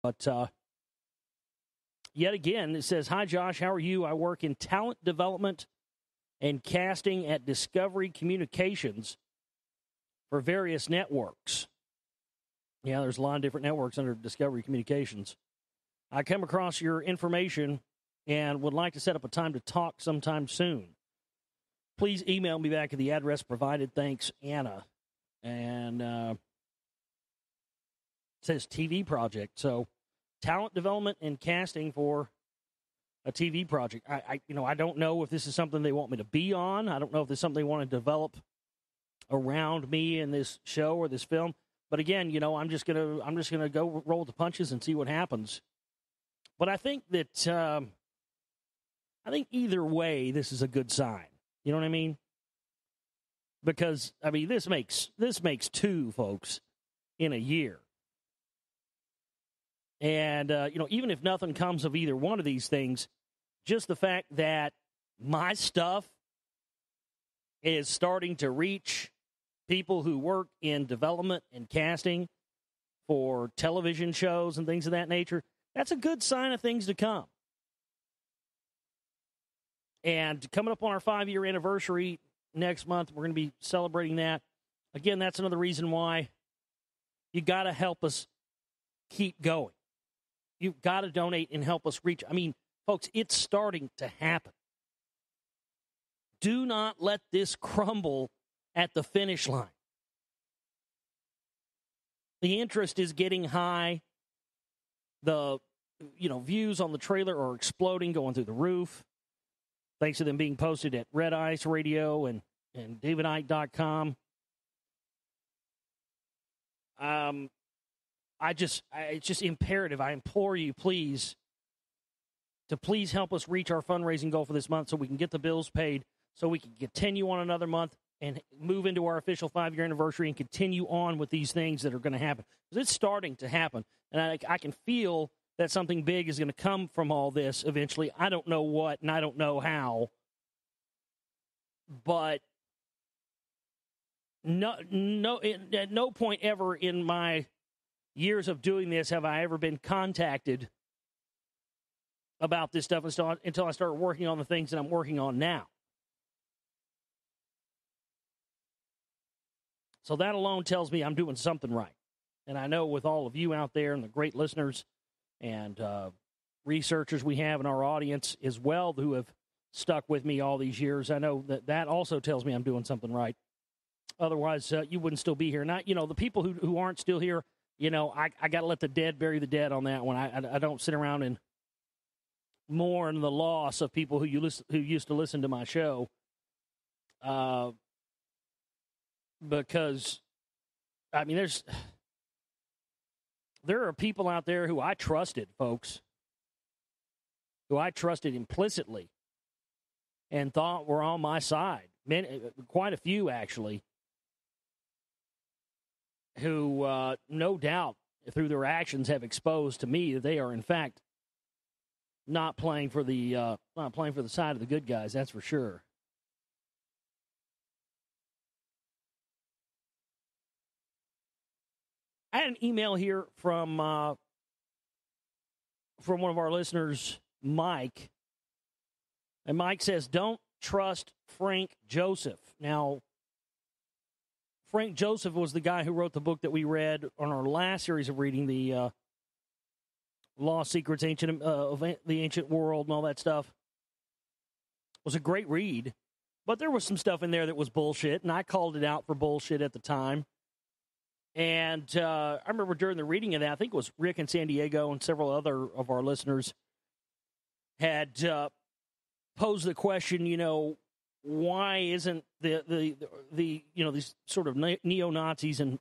But yet again, it says, "Hi, Josh. How are you? I work in talent development and casting at Discovery Communications for various networks." Yeah, there's a lot of different networks under Discovery Communications. "I come across your information and would like to set up a time to talk sometime soon. Please email me back at the address provided. Thanks, Anna." And it says TV project. So talent development and casting for a TV project. I don't know if this is something they want me to be on. I don't know if this is something they want to develop around me in this show or this film. But again, I'm just gonna go roll the punches and see what happens. But I think that either way, this is a good sign. You know what I mean? Because this makes two folks in a year. And even if nothing comes of either one of these things, just the fact that my stuff is starting to reach people who work in development and casting for television shows and things of that nature, that's a good sign of things to come. And coming up on our 5-year anniversary next month, we're going to be celebrating that. Again, that's another reason why you got to help us keep going. You've got to donate and help us reach. Folks, it's starting to happen. Do not let this crumble at the finish line. The interest is getting high. The views on the trailer are exploding, going through the roof. Thanks to them being posted at Red Ice Radio and DavidIke.com. It's just imperative. I implore you, please help us reach our fundraising goal for this month so we can get the bills paid, so we can continue on another month and move into our official 5-year anniversary and continue on with these things that are going to happen. Because it's starting to happen. And I can feel that something big is going to come from all this eventually. I don't know what, and I don't know how. But at no point ever in my years of doing this have I ever been contacted about this stuff until I started working on the things that I'm working on now. So that alone tells me I'm doing something right. And I know with all of you out there and the great listeners and researchers we have in our audience as well who have stuck with me all these years, I know that also tells me I'm doing something right. Otherwise, you wouldn't still be here. Not, the people who aren't still here, I got to let the dead bury the dead on that one. I don't sit around and mourn the loss of people who used to listen to my show. Because, there are people out there who I trusted, folks, who I trusted implicitly and thought were on my side. Quite a few, actually, who no doubt through their actions have exposed to me that they are, in fact, not playing for the side of the good guys. That's for sure. I had an email here from one of our listeners, Mike. And Mike says, "Don't trust Frank Joseph." Now, Frank Joseph was the guy who wrote the book that we read on our last series of reading, the Lost Secrets of the Ancient World and all that stuff. It was a great read, but there was some stuff in there that was bullshit, and I called it out for bullshit at the time. And I remember during the reading of that, I think it was Rick in San Diego and several other of our listeners had posed the question, why isn't the these sort of neo-Nazis and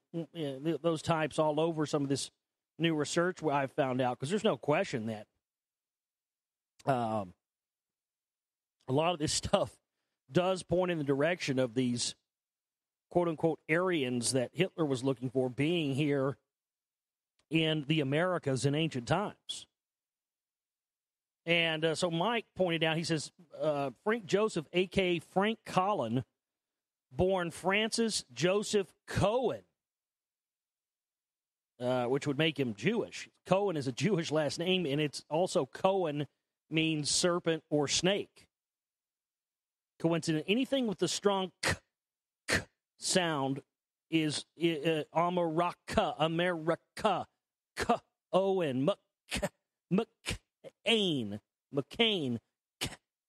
those types all over some of this new research I've found out? Because there's no question that a lot of this stuff does point in the direction of these quote-unquote Aryans that Hitler was looking for being here in the Americas in ancient times. And so Mike pointed out, he says, Frank Joseph, a.k.a. Frank Collin, born Francis Joseph Cohen. which would make him Jewish. Cohen is a Jewish last name, and it's also Cohen means serpent or snake. Coincident. Anything with the strong k sound is America, Owen, McCain,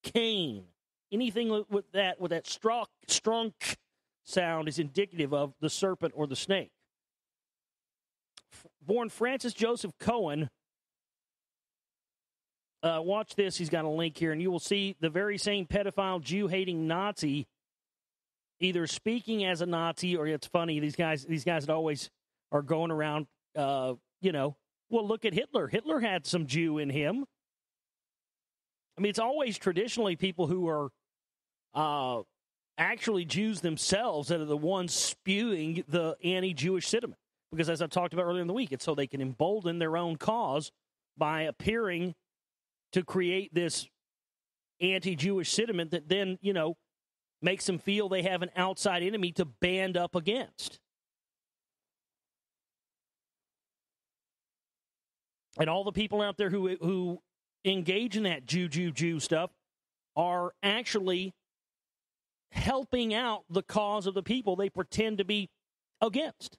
Cain. Anything with that strong k sound is indicative of the serpent or the snake. Born Francis Joseph Cohen. Watch this. He's got a link here, and you will see the very same pedophile, Jew-hating Nazi either speaking as a Nazi, or it's funny, these guys that always are going around, well, look at Hitler. Hitler had some Jew in him. I mean, it's always traditionally people who are actually Jews themselves that are the ones spewing the anti-Jewish sentiment. Because as I talked about earlier in the week, it's so they can embolden their own cause by appearing to create this anti-Jewish sentiment that then, makes them feel they have an outside enemy to band up against. And all the people out there who engage in that Jew stuff are actually helping out the cause of the people they pretend to be against.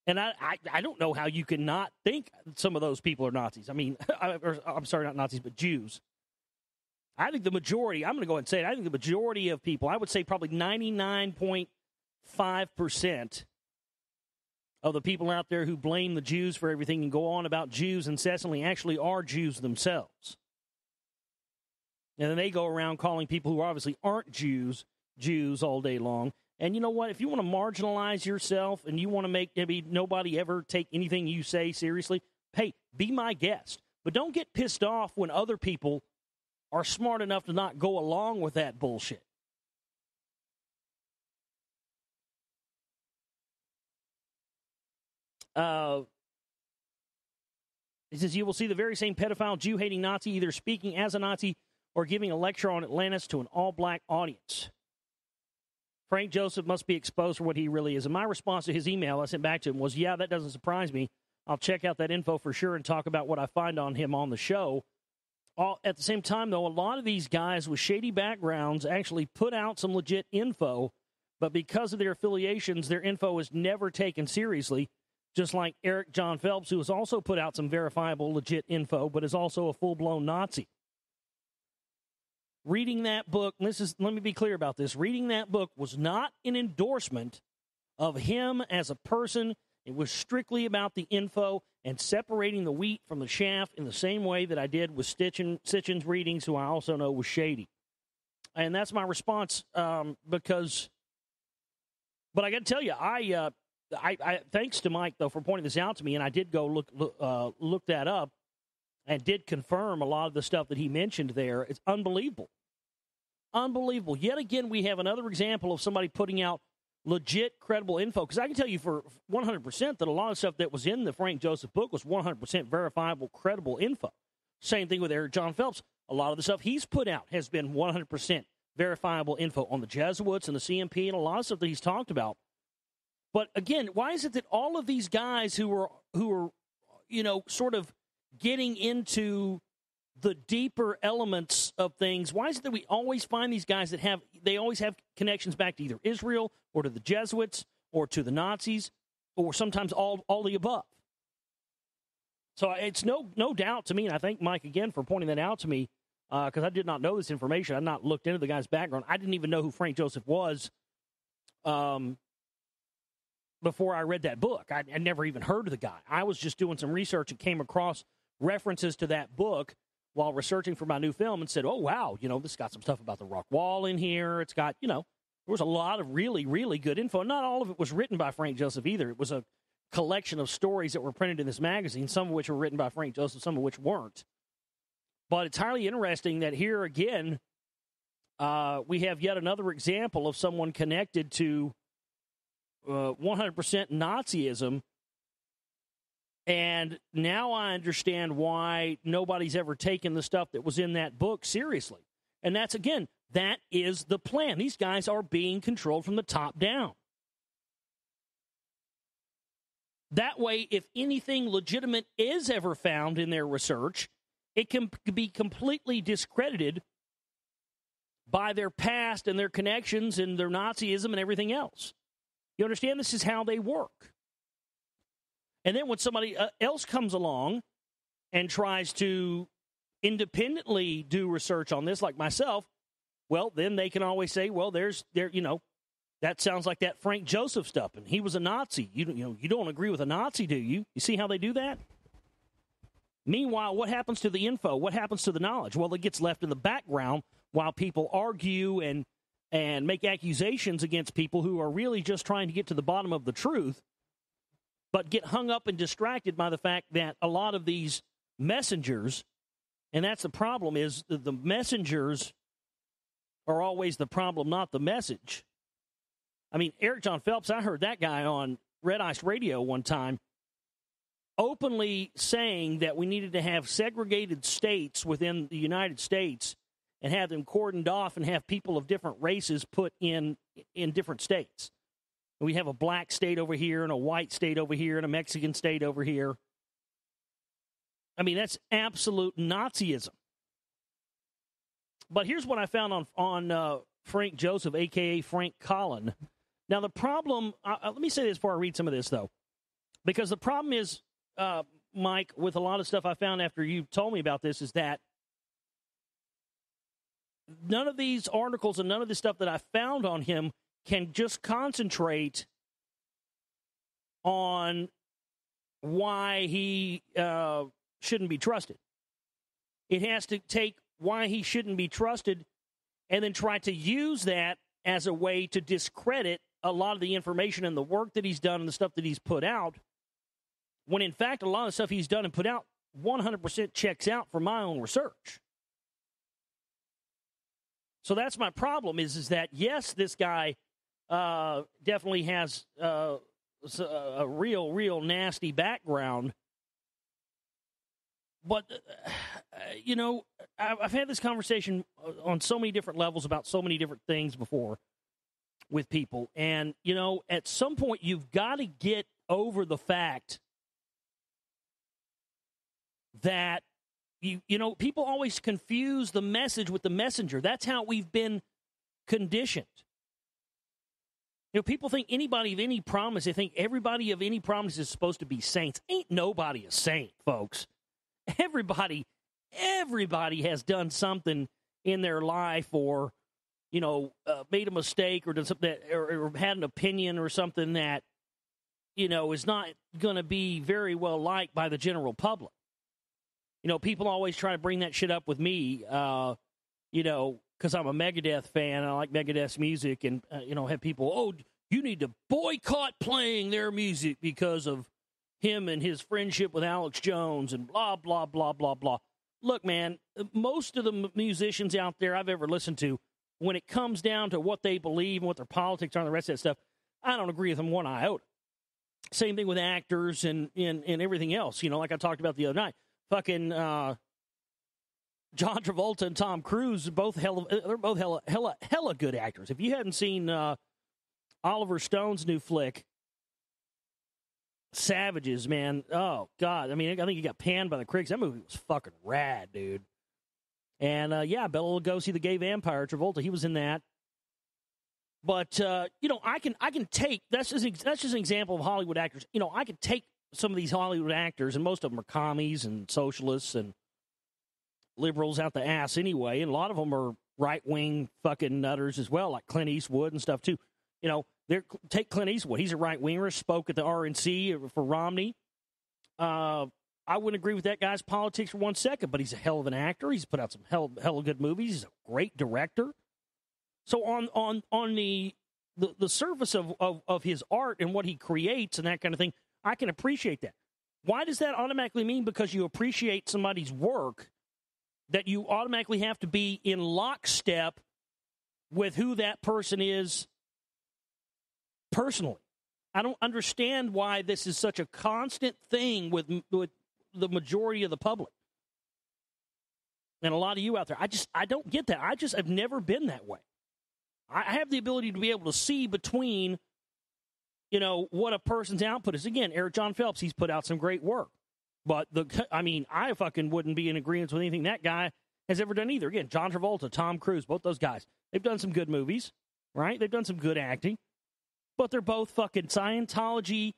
And I don't know how you can not think some of those people are Nazis. I mean, I'm sorry, not Nazis, but Jews. I think the majority, I'm going to go ahead and say it, I think the majority of people, I would say probably 99.5% of the people out there who blame the Jews for everything and go on about Jews incessantly actually are Jews themselves. And then they go around calling people who obviously aren't Jews all day long. And you know what? If you want to marginalize yourself and you want to make maybe nobody ever take anything you say seriously, hey, be my guest. But don't get pissed off when other people are smart enough to not go along with that bullshit. He says, you will see the very same pedophile, Jew-hating Nazi either speaking as a Nazi or giving a lecture on Atlantis to an all-black audience. Frank Joseph must be exposed for what he really is. And my response to his email I sent back to him was, yeah, that doesn't surprise me. I'll check out that info for sure and talk about what I find on him on the show. At the same time, though, a lot of these guys with shady backgrounds actually put out some legit info, but because of their affiliations, their info is never taken seriously, just like Eric John Phelps, who has also put out some verifiable, legit info, but is also a full-blown Nazi. Reading that book, let me be clear about this, reading that book was not an endorsement of him as a person. It was strictly about the info and separating the wheat from the chaff in the same way that I did with Sitchin's readings, who I also know was shady. And that's my response, but I got to tell you, I thanks to Mike, though, for pointing this out to me, and I did go look that up and did confirm a lot of the stuff that he mentioned there. It's unbelievable. Unbelievable. Yet again, we have another example of somebody putting out legit, credible info. Because I can tell you for 100% that a lot of stuff that was in the Frank Joseph book was 100% verifiable, credible info. Same thing with Eric John Phelps. A lot of the stuff he's put out has been 100% verifiable info on the Jesuits and the CMP and a lot of stuff that he's talked about. But again, why is it that all of these guys who are sort of getting into the deeper elements of things, why is it that we always find these guys that always have connections back to either Israel or to the Jesuits or to the Nazis or sometimes all the above? So it's no doubt to me, and I thank Mike again for pointing that out to me, because I did not know this information. I'd not looked into the guy's background. I didn't even know who Frank Joseph was before I read that book. I never even heard of the guy. I was just doing some research and came across references to that book while researching for my new film and said, oh, wow, this got some stuff about the rock wall in here. It's got, there was a lot of really, really good info. Not all of it was written by Frank Joseph either. It was a collection of stories that were printed in this magazine, some of which were written by Frank Joseph, some of which weren't. But it's highly interesting that here again, we have yet another example of someone connected to 100% Nazism. And now I understand why nobody's ever taken the stuff that was in that book seriously. And that's, again, that is the plan. These guys are being controlled from the top down. That way, if anything legitimate is ever found in their research, it can be completely discredited by their past and their connections and their Nazism and everything else. You understand? This is how they work. And then when somebody else comes along and tries to independently do research on this, like myself, well, then they can always say, well, that sounds like that Frank Joseph stuff, and he was a Nazi. You don't agree with a Nazi, do you? You see how they do that? Meanwhile, what happens to the info? What happens to the knowledge? Well, it gets left in the background while people argue and make accusations against people who are really just trying to get to the bottom of the truth, but get hung up and distracted by the fact that a lot of these messengers, and that's the problem, is the messengers are always the problem, not the message. I mean, Eric John Phelps, I heard that guy on Red Ice Radio one time openly saying that we needed to have segregated states within the United States and have them cordoned off and have people of different races put in different states. We have a black state over here and a white state over here and a Mexican state over here. I mean, that's absolute Nazism. But here's what I found on Frank Joseph, a.k.a. Frank Collin. Now, the problem, let me say this before I read some of this, though, because the problem is, Mike, with a lot of stuff I found after you told me about this, is that none of these articles and none of the stuff that I found on him can just concentrate on why he shouldn't be trusted. It has to take why he shouldn't be trusted and then try to use that as a way to discredit a lot of the information and the work that he's done and the stuff that he's put out, when in fact a lot of the stuff he's done and put out 100% checks out from my own research. So that's my problem is that, yes, this guy definitely has a real nasty background. But, I've had this conversation on so many different levels about so many different things before with people. And, at some point you've got to get over the fact that, people always confuse the message with the messenger. That's how we've been conditioned. People think anybody of any promise, they think everybody of any promise is supposed to be saints. Ain't nobody a saint, folks. Everybody has done something in their life or, made a mistake or done something that, or had an opinion or something that, is not going to be very well liked by the general public. People always try to bring that shit up with me, because I'm a Megadeth fan. I like Megadeth's music and, have people, you need to boycott playing their music because of him and his friendship with Alex Jones and blah, blah, blah, blah, blah. Look, man, most of the musicians out there I've ever listened to, when it comes down to what they believe and what their politics are and the rest of that stuff, I don't agree with them one iota. Same thing with actors and everything else. Like I talked about the other night. Fucking John Travolta and Tom Cruise, they're both hella good actors. If you hadn't seen Oliver Stone's new flick, Savages, man, oh, God. I mean, I think he got panned by the critics. That movie was fucking rad, dude. And, Bela Lugosi, the gay vampire, Travolta, he was in that. But, I can take, that's just an example of Hollywood actors. I can take some of these Hollywood actors, and most of them are commies and socialists and liberals out the ass anyway, and a lot of them are right-wing fucking nutters as well, like Clint Eastwood and stuff, too. Take Clint Eastwood. He's a right-winger, spoke at the RNC for Romney. I wouldn't agree with that guy's politics for 1 second, but he's a hell of an actor. He's put out some hell of good movies. He's a great director. So on the surface of his art and what he creates and that kind of thing, I can appreciate that. Why does that automatically mean because you appreciate somebody's work that you automatically have to be in lockstep with who that person is personally? I don't understand why this is such a constant thing with the majority of the public. And a lot of you out there, I don't get that. I've never been that way. I have the ability to be able to see between, what a person's output is. Again, Eric John Phelps, he's put out some great work. But, I fucking wouldn't be in agreement with anything that guy has ever done either. Again, John Travolta, Tom Cruise, both those guys, they've done some good movies, right? They've done some good acting. But they're both fucking Scientology,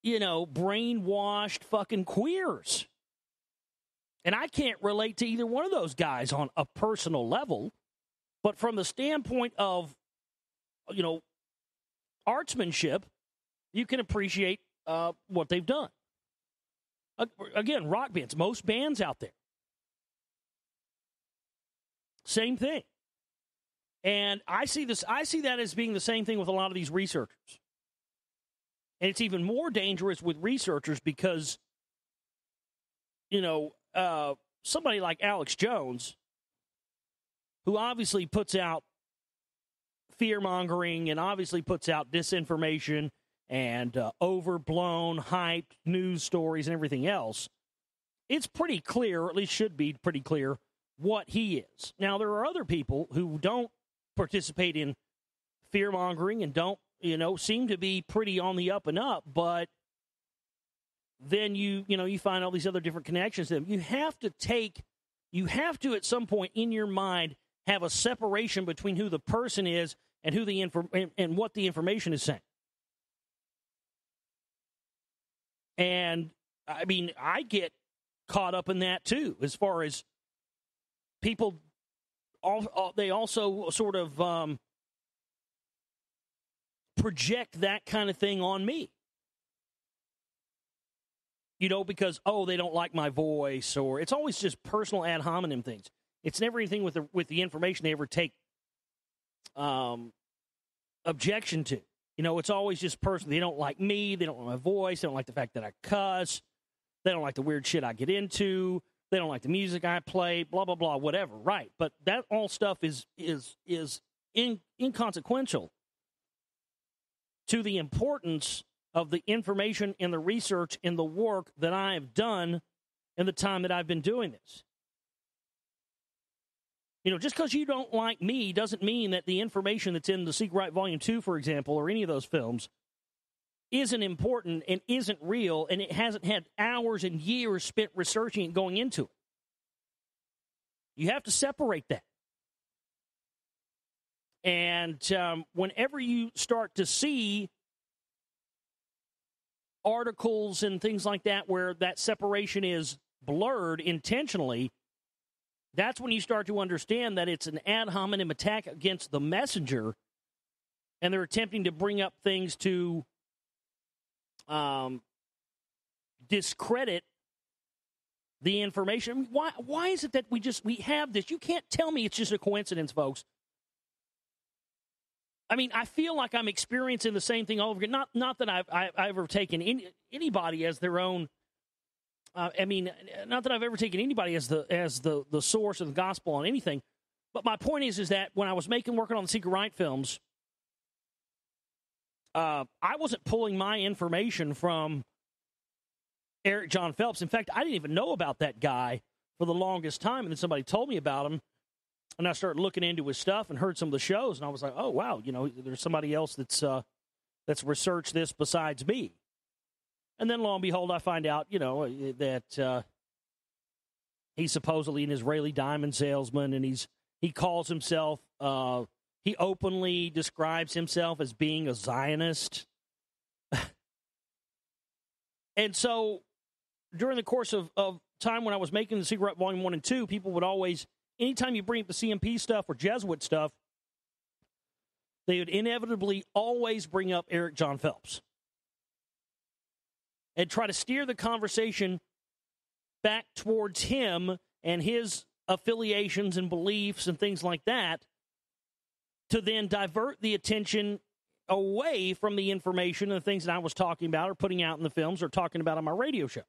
brainwashed fucking queers. And I can't relate to either one of those guys on a personal level. But from the standpoint of, artsmanship, you can appreciate what they've done. Again, rock bands, most bands out there. Same thing. And I see that as being the same thing with a lot of these researchers. And it's even more dangerous with researchers because, somebody like Alex Jones, who obviously puts out fear-mongering and obviously puts out disinformation and overblown, hyped news stories and everything else, it's pretty clear, or at least should be pretty clear, what he is. Now, there are other people who don't participate in fear-mongering and don't, seem to be pretty on the up and up, but then you find all these other different connections to them. You have to at some point in your mind have a separation between who the person is and who and what the information is saying. And I get caught up in that too, as far as people. They also sort of project that kind of thing on me. Because, they don't like my voice, or it's always just personal ad hominem things. It's never anything with the information they ever take objection to. It's always just personal. They don't like me. They don't like my voice. They don't like the fact that I cuss. They don't like the weird shit I get into. They don't like the music I play, blah, blah, blah, whatever. Right. But that all stuff is inconsequential to the importance of the information and the research and the work that I have done in the time that I've been doing this. Just because you don't like me doesn't mean that the information that's in The Secret Right Volume 2, for example, or any of those films, isn't important and isn't real, and it hasn't had hours and years spent researching and going into it. You have to separate that. And whenever you start to see articles and things like that where that separation is blurred intentionally, that's when you start to understand that it's an ad hominem attack against the messenger, and they're attempting to bring up things to discredit the information. Why is it that we have this? You can't tell me it's just a coincidence, folks. I feel like I'm experiencing the same thing all over again. Not that I've ever taken anybody as their own. Not that I've ever taken anybody as the source of the gospel on anything. But my point is that when I was working on the Secret Right films, I wasn't pulling my information from Eric John Phelps. In fact, I didn't even know about that guy for the longest time, and then somebody told me about him. And I started looking into his stuff and heard some of the shows, and I was like, oh, wow, there's somebody else that's researched this besides me. And then, lo and behold, I find out, that he's supposedly an Israeli diamond salesman, and he calls himself, he openly describes himself as being a Zionist. And so, during the course of time when I was making The Secret Volume 1 and 2, people would always, anytime you bring up the CMP stuff or Jesuit stuff, they would inevitably always bring up Eric John Phelps and try to steer the conversation back towards him and his affiliations and beliefs and things like that, to then divert the attention away from the information and the things that I was talking about or putting out in the films or talking about on my radio show.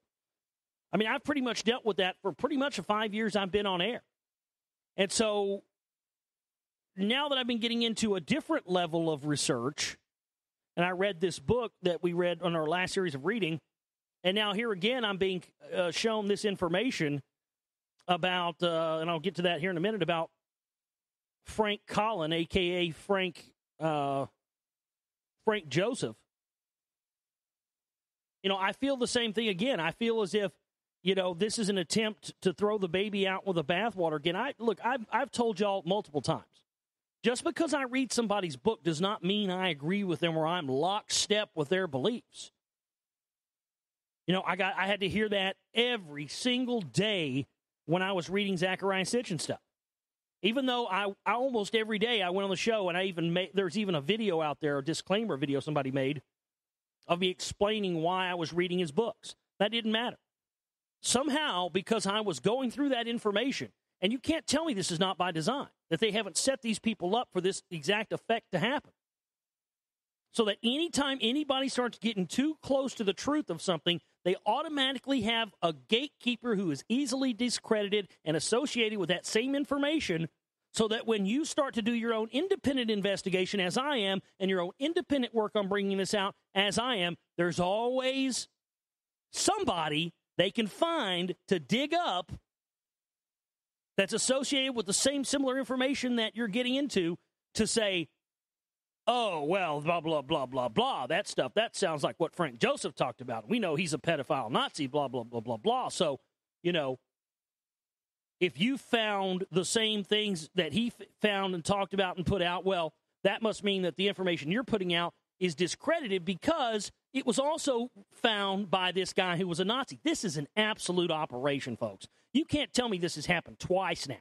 I've pretty much dealt with that for pretty much the 5 years I've been on air. And so now that I've been getting into a different level of research, and I read this book that we read on our last series of reading, and now here again I'm being shown this information about, and I'll get to that here in a minute, about Frank Collin, a.k.a. Frank Joseph, I feel the same thing again. I feel as if, this is an attempt to throw the baby out with the bathwater again. I've told y'all multiple times. Just because I read somebody's book does not mean I agree with them or I'm lockstep with their beliefs. I had to hear that every single day when I was reading Zachariah Sitchin stuff. Even though I almost every day I went on the show and there's even a video out there, a disclaimer video somebody made of me explaining why I was reading his books. That didn't matter. Somehow, because I was going through that information, and you can't tell me this is not by design, that they haven't set these people up for this exact effect to happen. So that anytime anybody starts getting too close to the truth of something, they automatically have a gatekeeper who is easily discredited and associated with that same information, so that when you start to do your own independent investigation, as I am, and your own independent work on bringing this out, as I am, there's always somebody they can find to dig up that's associated with the same similar information that you're getting into to say, oh, well, blah, blah, blah, blah, blah. That stuff, that sounds like what Frank Joseph talked about. We know he's a pedophile Nazi, blah, blah, blah, blah, blah. So, if you found the same things that he found and talked about and put out, well, that must mean that the information you're putting out is discredited because it was also found by this guy who was a Nazi. This is an absolute operation, folks. You can't tell me this has happened twice now.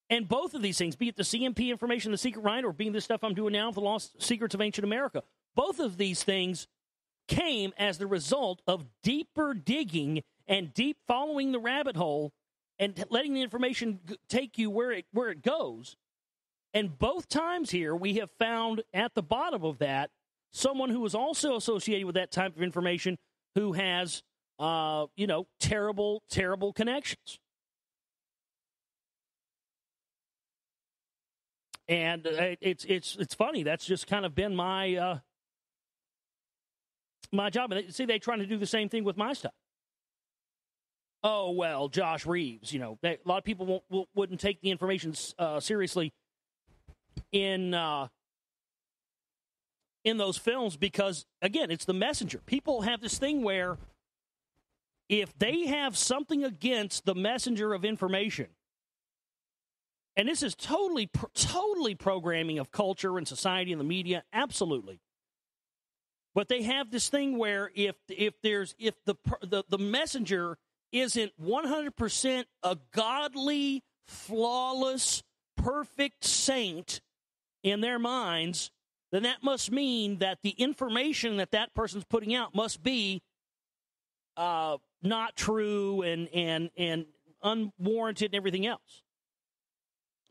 And both of these things, be it the CMP information, the secret right, or being this stuff I'm doing now, the lost secrets of ancient America, both of these things came as the result of deeper digging and deep following the rabbit hole and letting the information take you where it goes. And both times here, we have found at the bottom of that someone who is also associated with that type of information who has, terrible, terrible connections. And it's funny. That's just kind of been my my job. And they're trying to do the same thing with my stuff. Oh, well, Josh Reeves, a lot of people wouldn't take the information seriously in those films because, again, it's the messenger. People have this thing where if they have something against the messenger of information, and this is totally programming of culture and society and the media, absolutely. But they have this thing where if the messenger isn't 100% a godly, flawless, perfect saint in their minds, then that must mean that the information that person's putting out must be not true and unwarranted and everything else.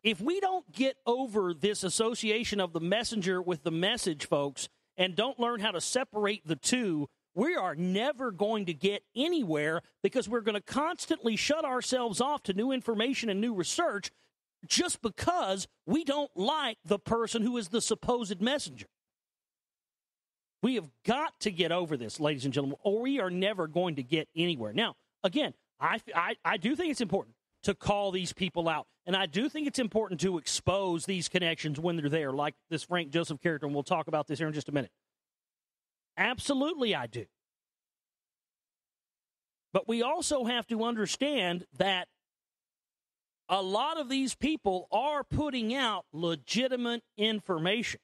If we don't get over this association of the messenger with the message, folks, and don't learn how to separate the two, we are never going to get anywhere because we're going to constantly shut ourselves off to new information and new research just because we don't like the person who is the supposed messenger. We have got to get over this, ladies and gentlemen, or we are never going to get anywhere. Now, again, I do think it's important to call these people out, and I do think it's important to expose these connections when they're there, like this Frank Joseph character, and we'll talk about this here in just a minute. Absolutely, I do. But we also have to understand that a lot of these people are putting out legitimate information.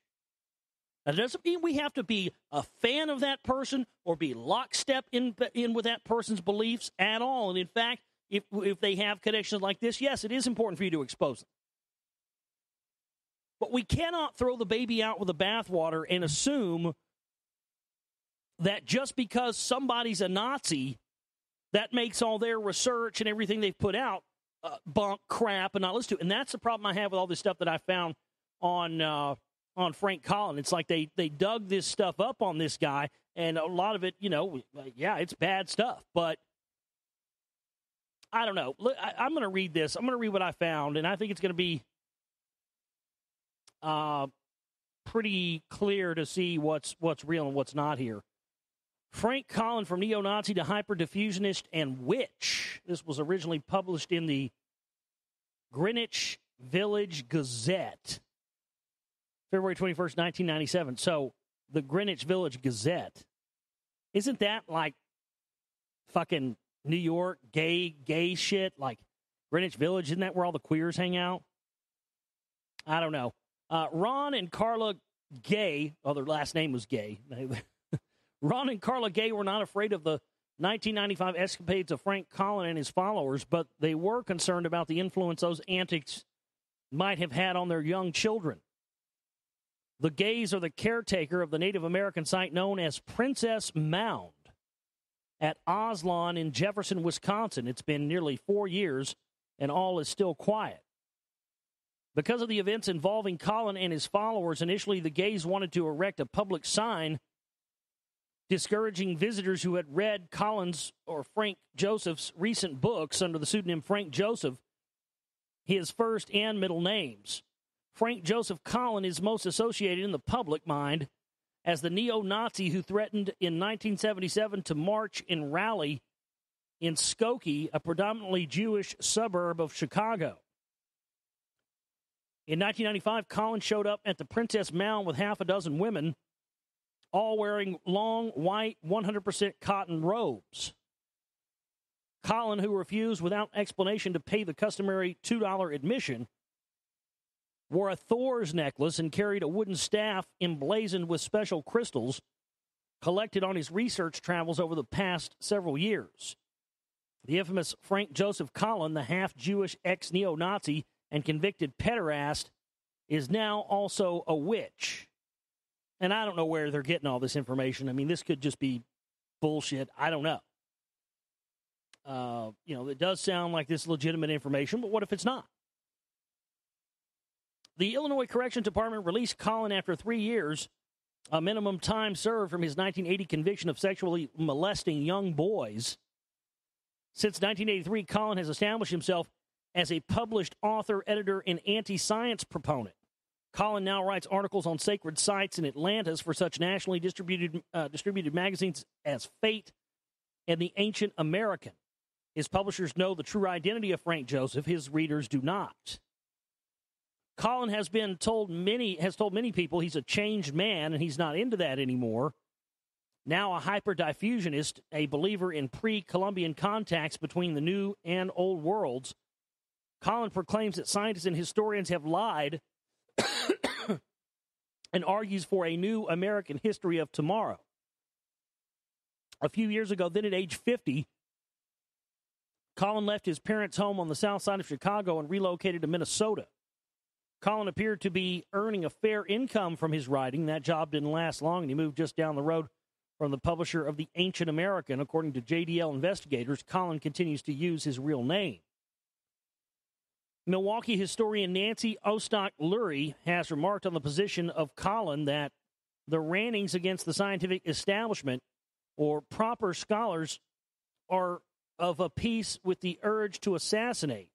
That doesn't mean we have to be a fan of that person or be lockstep in with that person's beliefs at all. And in fact, if they have connections like this, yes, it is important for you to expose them. But we cannot throw the baby out with the bathwater and assume that just because somebody's a Nazi, that makes all their research and everything they've put out bunk, crap, and not listen to it. And that's the problem I have with all this stuff that I found on Frank Collin. It's like they dug this stuff up on this guy, and a lot of it, yeah, it's bad stuff. But I don't know. Look, I'm going to read this. I'm going to read what I found, and I think it's going to be pretty clear to see what's real and what's not here. Frank Collin, from neo-Nazi to hyper-diffusionist and witch. This was originally published in the Greenwich Village Gazette, February 21st, 1997. So, the Greenwich Village Gazette. Isn't that like fucking New York gay shit? Like Greenwich Village, isn't that where all the queers hang out? I don't know. Ron and Carla Gay, their last name was Gay. Ron and Carla Gay were not afraid of the 1995 escapades of Frank Collin and his followers, but they were concerned about the influence those antics might have had on their young children. The Gays are the caretaker of the Native American site known as Princess Mound at Oslon in Jefferson, Wisconsin. It's been nearly 4 years, and all is still quiet. Because of the events involving Collin and his followers, initially the Gays wanted to erect a public sign discouraging visitors who had read Collin's or Frank Joseph's recent books under the pseudonym Frank Joseph, his first and middle names. Frank Joseph Collin is most associated in the public mind as the neo-Nazi who threatened in 1977 to march and rally in Skokie, a predominantly Jewish suburb of Chicago. In 1995, Collin showed up at the Princess Mound with half a dozen women, all wearing long, white, 100% cotton robes. Collin, who refused without explanation to pay the customary $2 admission, wore a Thor's necklace and carried a wooden staff emblazoned with special crystals collected on his research travels over the past several years. The infamous Frank Joseph Collin, the half-Jewish ex-neo-Nazi and convicted pederast, is now also a witch. And I don't know where they're getting all this information. I mean, this could just be bullshit. I don't know. It does sound like this is legitimate information, but what if it's not? The Illinois Corrections Department released Collin after 3 years, a minimum time served from his 1980 conviction of sexually molesting young boys. Since 1983, Collin has established himself as a published author, editor, and anti-science proponent. Collin now writes articles on sacred sites in Atlantis for such nationally distributed magazines as Fate and The Ancient American. His publishers know the true identity of Frank Joseph. His readers do not. Collin has told many people he's a changed man, and he's not into that anymore. Now a hyper-diffusionist, a believer in pre-Columbian contacts between the new and old worlds, Collin proclaims that scientists and historians have lied and argues for a new American history of tomorrow. A few years ago, then at age 50, Collin left his parents' home on the south side of Chicago and relocated to Minnesota. Collin appeared to be earning a fair income from his writing. That job didn't last long, and he moved just down the road from the publisher of The Ancient American. According to JDL investigators, Collin continues to use his real name. Milwaukee historian Nancy Ostock-Lurie has remarked on the position of Collin that the rantings against the scientific establishment or proper scholars are of a piece with the urge to assassinate.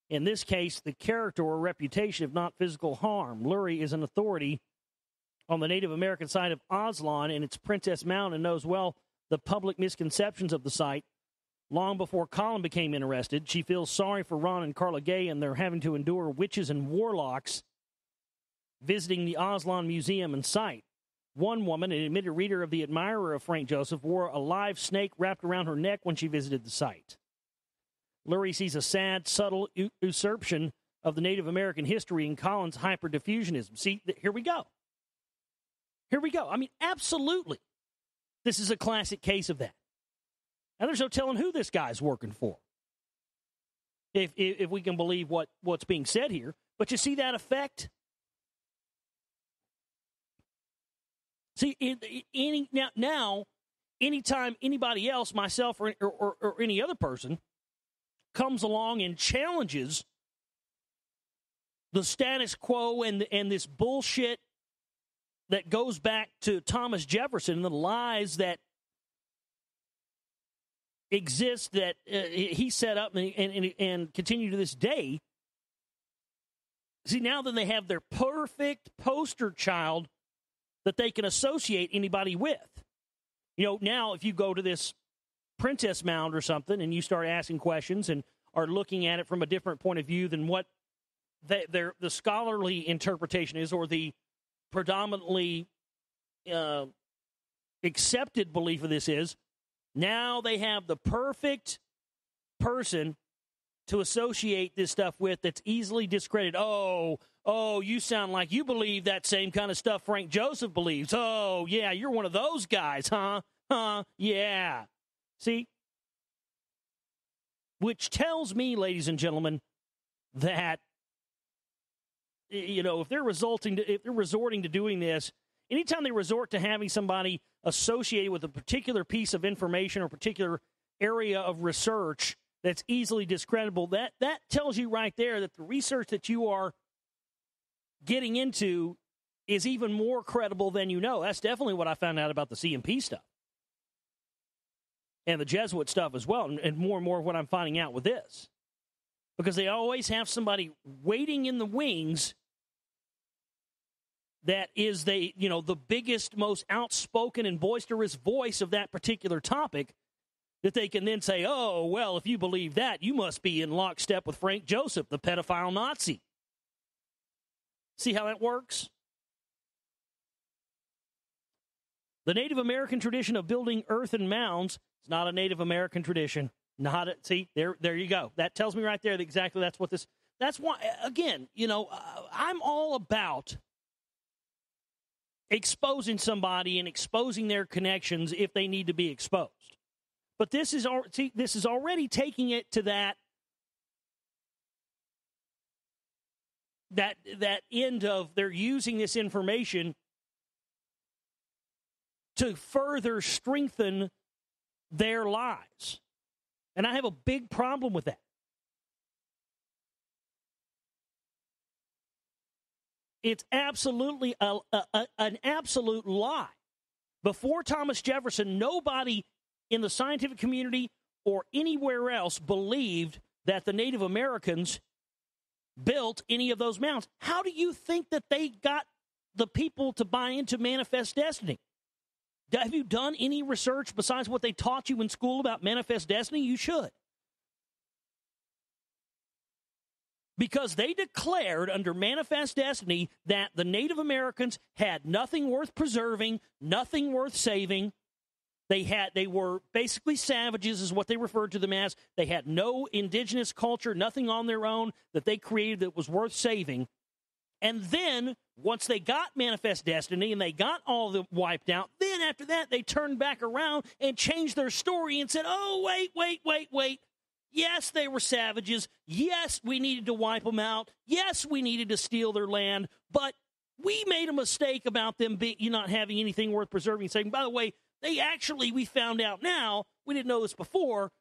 In this case, the character or reputation, if not physical harm. Lurie is an authority on the Native American side of Oslon and its Princess Mound and knows well the public misconceptions of the site. Long before Collin became interested, she feels sorry for Ron and Carla Gay and they're having to endure witches and warlocks visiting the Oslon Museum and site. One woman, an admitted reader of The Admirer of Frank Joseph, wore a live snake wrapped around her neck when she visited the site. Lurie sees a sad, subtle usurpation of the Native American history in Collin's hyper-diffusionism. See, here we go. Here we go. I mean, absolutely. This is a classic case of that. And there's no telling who this guy's working for, if we can believe what's being said here. But you see that effect? See, now, anytime anybody else, myself or any other person, comes along and challenges the status quo and this bullshit that goes back to Thomas Jefferson and the lies that exist that he set up and continue to this day. See, now that they have their perfect poster child that they can associate anybody with. Now if you go to this Princess Mound or something and you start asking questions and are looking at it from a different point of view than what the scholarly interpretation is or the predominantly accepted belief of this is now they have the perfect person to associate this stuff with that's easily discredited. Oh, you sound like you believe that same kind of stuff Frank Joseph believes. Oh, yeah, you're one of those guys, huh? Yeah. See? Which tells me, ladies and gentlemen, that, if they're resorting to doing this, anytime they resort to having somebody associated with a particular piece of information or particular area of research that's easily discreditable, that tells you right there that the research that you are getting into is even more credible than you know. That's definitely what I found out about the CMP stuff and the Jesuit stuff as well, and more and more of what I'm finding out with this. Because they always have somebody waiting in the wings that is the biggest, most outspoken and boisterous voice of that particular topic, that they can then say, oh, well, if you believe that, you must be in lockstep with Frank Joseph, the pedophile Nazi. See how that works? The Native American tradition of building earthen mounds is not a Native American tradition. See, there you go. That tells me right there that exactly that's why, again, I'm all about exposing somebody and exposing their connections if they need to be exposed. But this is already taking it to that end of they're using this information to further strengthen their lies. And I have a big problem with that. It's absolutely an absolute lie. Before Thomas Jefferson, nobody in the scientific community or anywhere else believed that the Native Americans built any of those mounds. How do you think that they got the people to buy into Manifest Destiny? Have you done any research besides what they taught you in school about Manifest Destiny? You should. Because they declared under Manifest Destiny that the Native Americans had nothing worth preserving, nothing worth saving. They were basically savages, is what they referred to them as. They had no indigenous culture, nothing on their own that they created that was worth saving. And then, once they got Manifest Destiny and they got all of them wiped out, then after that, they turned back around and changed their story and said, oh, wait. Yes, they were savages. Yes, we needed to wipe them out. Yes, we needed to steal their land. But we made a mistake about them not having anything worth preserving. Saying, by the way, we found out now, we didn't know this before,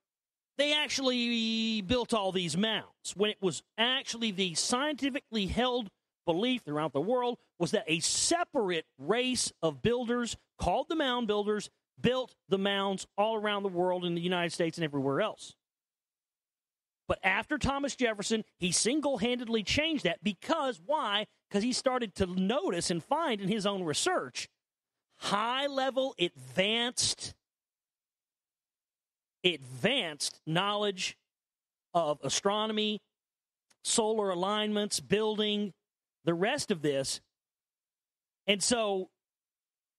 they actually built all these mounds when it was actually the scientifically held belief throughout the world was that a separate race of builders called the mound builders built the mounds all around the world in the United States and everywhere else. But after Thomas Jefferson, he single-handedly changed that because, why? Because he started to notice and find in his own research high-level, advanced knowledge of astronomy, solar alignments, building, the rest of this. And so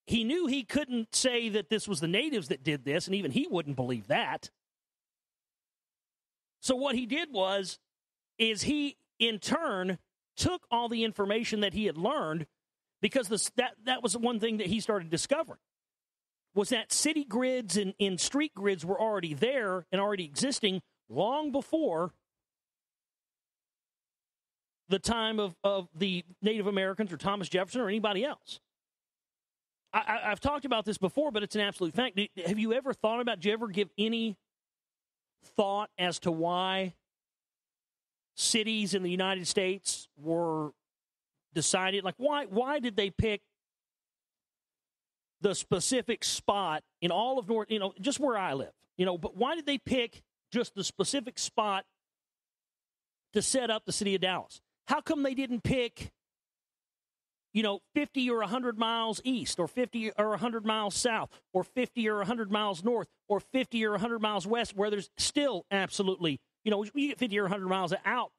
he knew he couldn't say that this was the natives that did this, and even he wouldn't believe that. So what he did is he, in turn, took all the information that he had learned, because that was one thing that he started discovering, was that city grids and street grids were already there and already existing long before the time of the Native Americans or Thomas Jefferson or anybody else. I've talked about this before, but it's an absolute fact. Have you ever thought about, did you ever give any thought as to why cities in the United States were decided, like why did they pick the specific spot in all of North, just where I live, but why did they pick just the specific spot to set up the city of Dallas? How come they didn't pick, 50 or 100 miles east, or 50 or 100 miles south, or 50 or 100 miles north, or 50 or 100 miles west, where there's still absolutely, you get 50 or 100 miles out,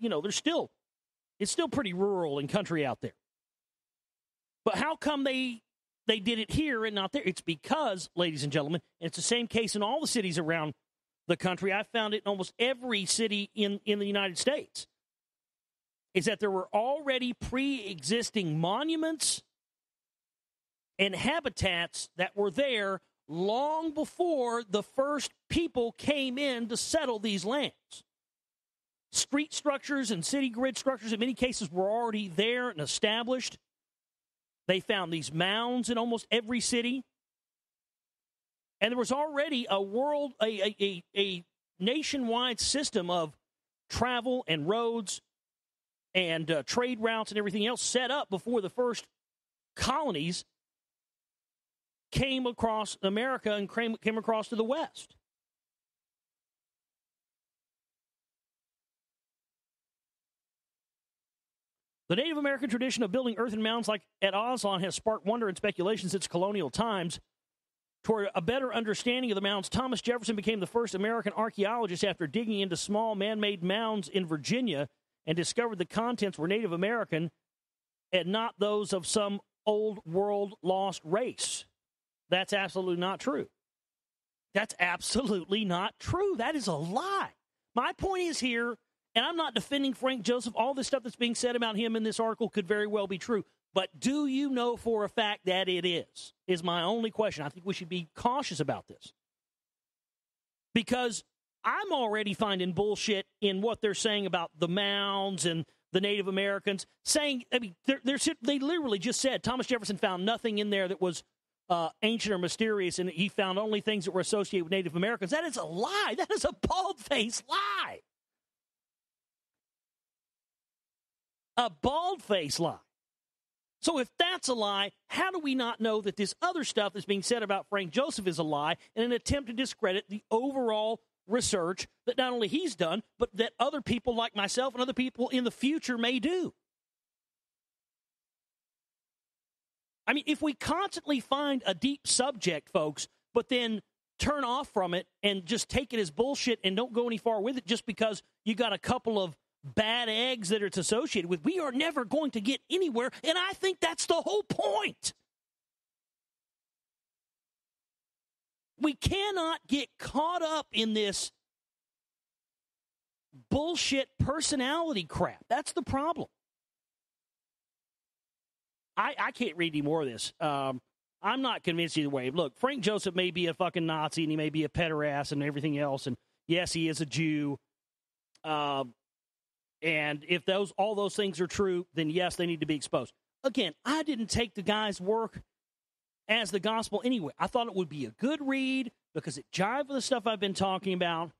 it's still pretty rural and country out there. But how come they they did it here and not there. It's because, ladies and gentlemen, and it's the same case in all the cities around the country. I found it in almost every city in the United States, is that there were already pre-existing monuments and habitats that were there long before the first people came in to settle these lands. Street structures and city grid structures in many cases were already there and established. They found these mounds in almost every city. And there was already a nationwide system of travel and roads and trade routes and everything else set up before the first colonies came across America and came across to the West. The Native American tradition of building earthen mounds like at Aslan has sparked wonder and speculation since colonial times. Toward a better understanding of the mounds, Thomas Jefferson became the first American archaeologist after digging into small man-made mounds in Virginia and discovered the contents were Native American and not those of some old world lost race. That's absolutely not true. That's absolutely not true. That is a lie. My point is here, and I'm not defending Frank Joseph. All this stuff that's being said about him in this article could very well be true. But do you know for a fact that it is my only question. I think we should be cautious about this. Because I'm already finding bullshit in what they're saying about the mounds and the Native Americans. Saying, I mean, they literally just said Thomas Jefferson found nothing in there that was ancient or mysterious, and he found only things that were associated with Native Americans. That is a lie. That is a bald-faced lie. A bald-faced lie. So if that's a lie, how do we not know that this other stuff that's being said about Frank Joseph is a lie in an attempt to discredit the overall research that not only he's done, but that other people like myself and other people in the future may do? I mean, if we constantly find a deep subject, folks, but then turn off from it and just take it as bullshit and don't go any far with it just because you got a couple of bad eggs that it's associated with, we are never going to get anywhere, and I think that's the whole point. We cannot get caught up in this bullshit personality crap. That's the problem. I can't read any more of this. I'm not convinced either way. Look, Frank Joseph may be a fucking Nazi, and he may be a pederast and everything else, and yes, he is a Jew. And if all those things are true, then yes, they need to be exposed. Again, I didn't take the guy's work as the gospel anyway. I thought it would be a good read because it jived with the stuff I've been talking about.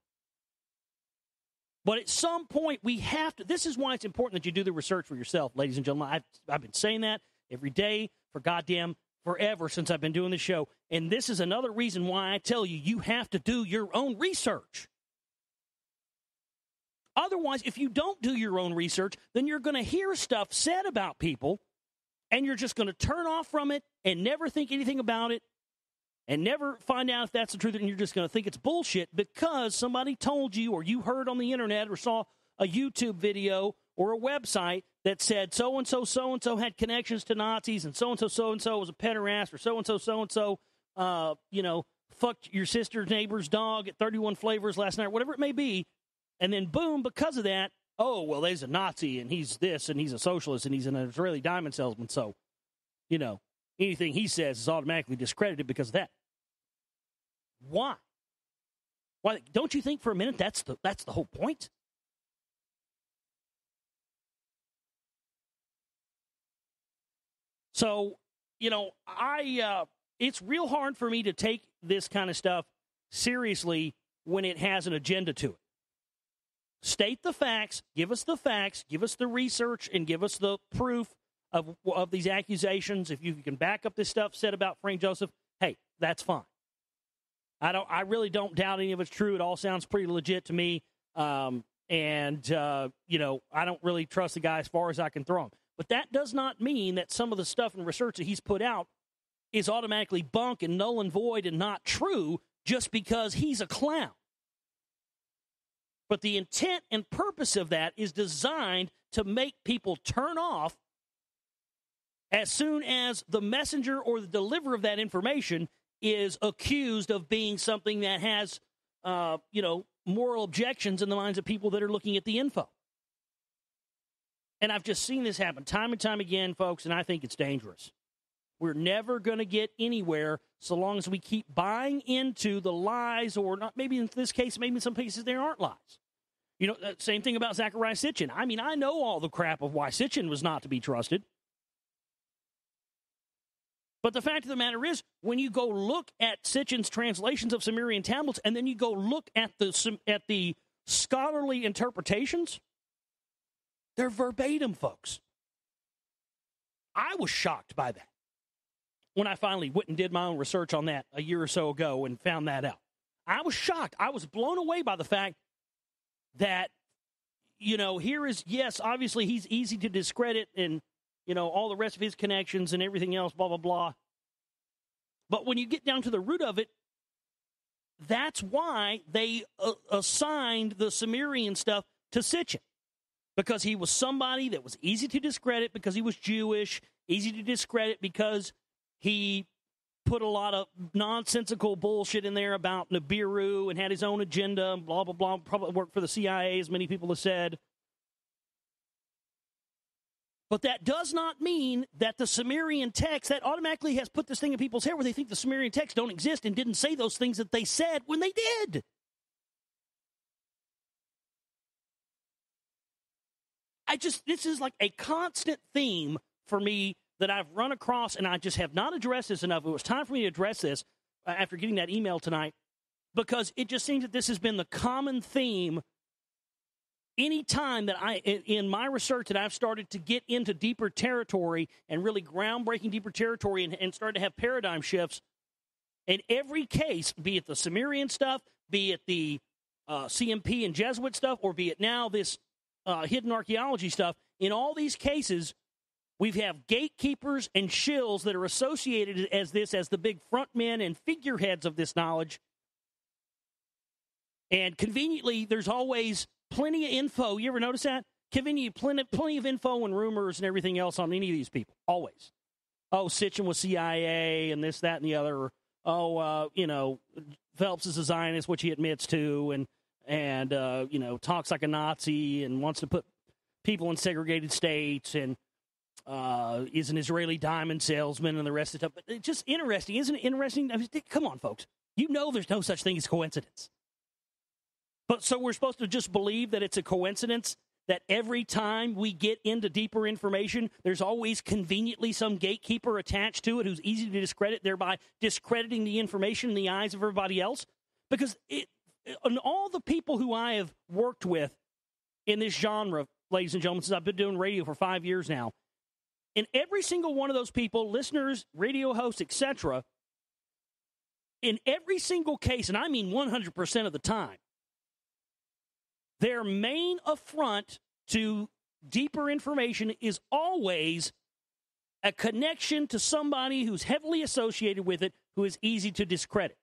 But at some point, we have to. This is why it's important that you do the research for yourself, ladies and gentlemen. I've been saying that every day for goddamn forever since I've been doing this show. And this is another reason why I tell you have to do your own research. Otherwise, if you don't do your own research, then you're going to hear stuff said about people, and you're just going to turn off from it and never think anything about it and never find out if that's the truth, and you're just going to think it's bullshit because somebody told you or you heard on the internet or saw a YouTube video or a website that said so-and-so had connections to Nazis and so-and-so was a pederast or so-and-so, fucked your sister's neighbor's dog at 31 Flavors last night, whatever it may be. And then, boom, because of that, oh, well, there's a Nazi, and he's this, and he's a socialist, and he's an Israeli diamond salesman. So, anything he says is automatically discredited because of that. Why? Why? Don't you think for a minute that's the whole point? So, it's real hard for me to take this kind of stuff seriously when it has an agenda to it. State the facts, give us the research, and give us the proof of these accusations. If you can back up this stuff said about Frank Joseph, hey, that's fine. I really don't doubt any of it's true. It all sounds pretty legit to me. I don't really trust the guy as far as I can throw him. But that does not mean that some of the stuff and research that he's put out is automatically bunk and null and void and not true just because he's a clown. But the intent and purpose of that is designed to make people turn off as soon as the messenger or the deliverer of that information is accused of being something that has, moral objections in the minds of people that are looking at the info. And I've just seen this happen time and time again, folks, and I think it's dangerous. We're never going to get anywhere so long as we keep buying into the lies, or not. Maybe in this case, maybe in some cases there aren't lies. Same thing about Zecharia Sitchin. I mean, I know all the crap of why Sitchin was not to be trusted. But the fact of the matter is, when you go look at Sitchin's translations of Sumerian tablets, and then you go look at the scholarly interpretations, they're verbatim, folks. I was shocked by that when I finally went and did my own research on that a year or so ago and found that out. I was shocked. I was blown away by the fact that, here is, yes, obviously he's easy to discredit and, all the rest of his connections and everything else, blah, blah, blah. But when you get down to the root of it, that's why they assigned the Sumerian stuff to Sitchin. Because he was somebody that was easy to discredit because he was Jewish, easy to discredit because he put a lot of nonsensical bullshit in there about Nibiru and had his own agenda, and blah, blah, blah, probably worked for the CIA, as many people have said. But that does not mean that the Sumerian text, that automatically has put this thing in people's head where they think the Sumerian text don't exist and didn't say those things that they said when they did. This is like a constant theme for me that I've run across, and I just have not addressed this enough. It was time for me to address this after getting that email tonight, because it just seems that this has been the common theme any time that in my research, that I've started to get into deeper territory and really groundbreaking deeper territory and start to have paradigm shifts. In every case, be it the Sumerian stuff, be it the CMP and Jesuit stuff, or be it now this hidden archaeology stuff, in all these cases, we have gatekeepers and shills that are associated as the big front men and figureheads of this knowledge. And conveniently, there's always plenty of info. You ever notice that? Conveniently, plenty of info and rumors and everything else on any of these people. Always. Oh, Sitchin was CIA and this, that, and the other. Oh, Phelps is a Zionist, which he admits to, and talks like a Nazi and wants to put people in segregated states and is an Israeli diamond salesman and the rest of the stuff. But it's just interesting. Isn't it interesting? I mean, come on, folks. There's no such thing as coincidence. But so we're supposed to just believe that it's a coincidence that every time we get into deeper information, there's always conveniently some gatekeeper attached to it who's easy to discredit, thereby discrediting the information in the eyes of everybody else? Because and all the people who I have worked with in this genre, ladies and gentlemen, since I've been doing radio for 5 years now, and every single one of those people, listeners, radio hosts, etc., in every single case, and I mean 100% of the time, their main affront to deeper information is always a connection to somebody who's heavily associated with it, who is easy to discredit.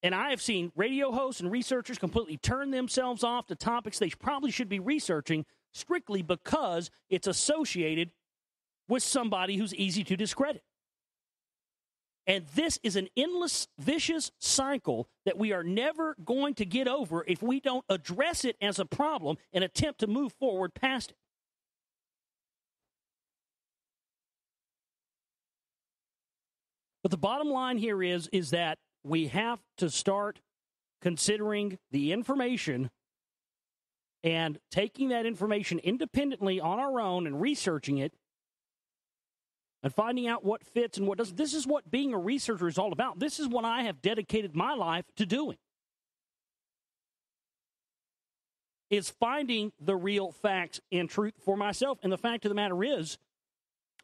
And I have seen radio hosts and researchers completely turn themselves off to topics they probably should be researching strictly because it's associated with somebody who's easy to discredit. And this is an endless, vicious cycle that we are never going to get over if we don't address it as a problem and attempt to move forward past it. But the bottom line here is that we have to start considering the information and taking that information independently on our own and researching it and finding out what fits and what doesn't. This is what being a researcher is all about. This is what I have dedicated my life to doing, is finding the real facts and truth for myself. And the fact of the matter is,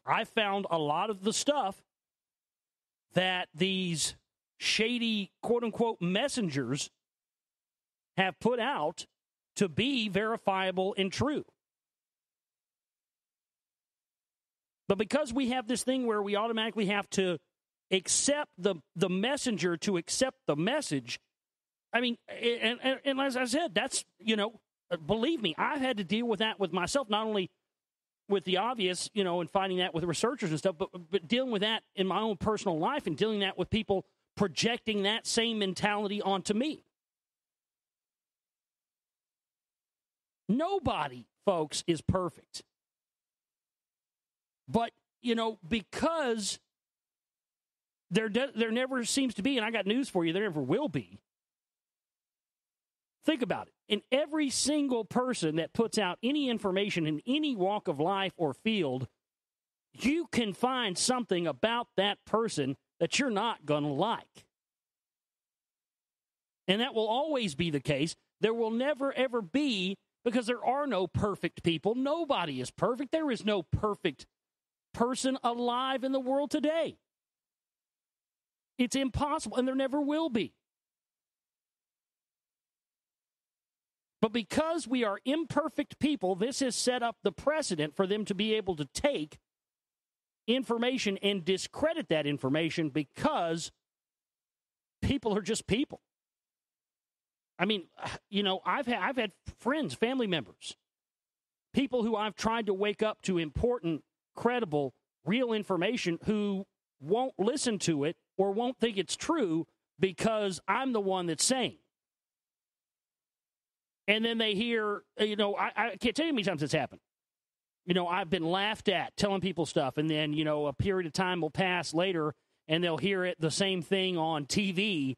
I found a lot of the stuff that these shady, quote-unquote, messengers have put out to be verifiable and true. But because we have this thing where we automatically have to accept the messenger to accept the message, I mean, and as I said, that's, believe me, I've had to deal with that with myself, not only with the obvious, and finding that with researchers and stuff, but dealing with that in my own personal life and dealing that with people projecting that same mentality onto me. Nobody, folks, is perfect. But, because there never seems to be, and I got news for you, there never will be. Think about it. In every single person that puts out any information in any walk of life or field, you can find something about that person that you're not going to like. And that will always be the case. There will never, ever be, because there are no perfect people. Nobody is perfect. There is no perfect person alive in the world today. It's impossible, and there never will be. But because we are imperfect people, this has set up the precedent for them to be able to take information and discredit that information because people are just people. I mean, I've had friends, family members, people who I've tried to wake up to important, credible, real information who won't listen to it or won't think it's true because I'm the one that's saying. And then they hear, I can't tell you how many times it's happened. I've been laughed at telling people stuff, and then, a period of time will pass later, and they'll hear it, the same thing on TV,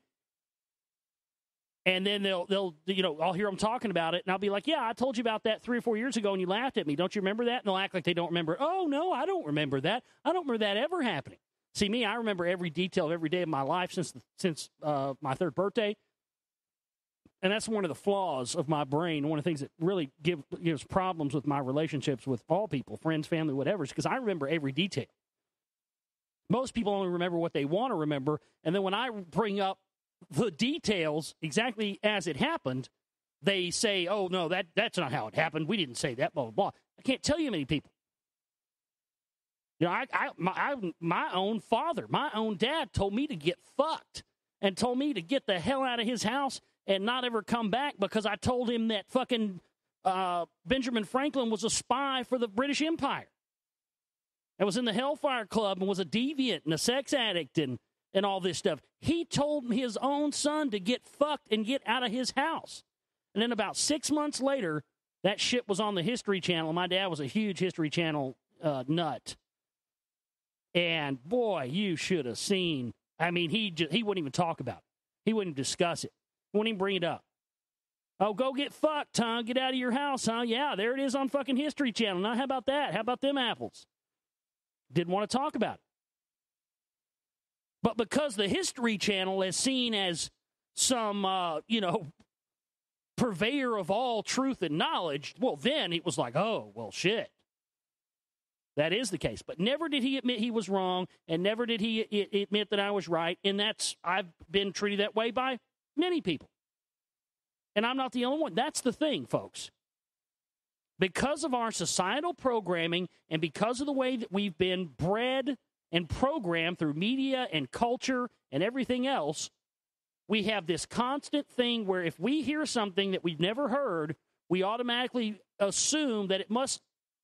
and then they'll I'll hear them talking about it, and I'll be like, yeah, I told you about that 3 or 4 years ago, and you laughed at me. Don't you remember that? And they'll act like they don't remember. Oh, no, I don't remember that. I don't remember that ever happening. See, me, I remember every detail of every day of my life since my 3rd birthday. And that's one of the flaws of my brain. One of the things that really gives problems with my relationships with all people, friends, family, whatever, is because I remember every detail. Most people only remember what they want to remember. And then when I bring up the details exactly as it happened, they say, oh, no, that's not how it happened. We didn't say that, blah, blah, blah. I can't tell you many people. My own father, my own dad told me to get fucked and told me to get the hell out of his house and not ever come back because I told him that fucking Benjamin Franklin was a spy for the British Empire. And was in the Hellfire Club and was a deviant and a sex addict and all this stuff. He told his own son to get fucked and get out of his house. And then about 6 months later, that shit was on the History Channel. My dad was a huge History Channel nut. And, boy, you should have seen. I mean, he wouldn't even talk about it. He wouldn't discuss it. Wouldn't even bring it up. Oh, go get fucked, huh? Get out of your house, huh? Yeah, there it is on fucking History Channel. Now, how about that? How about them apples? Didn't want to talk about it. But because the History Channel is seen as some, purveyor of all truth and knowledge, well, then it was like, oh, well, shit. That is the case. But never did he admit he was wrong, and never did he admit that I was right. And I've been treated that way by many people. And I'm not the only one. That's the thing, folks. Because of our societal programming and because of the way that we've been bred and programmed through media and culture and everything else, we have this constant thing where if we hear something that we've never heard, we automatically assume that it must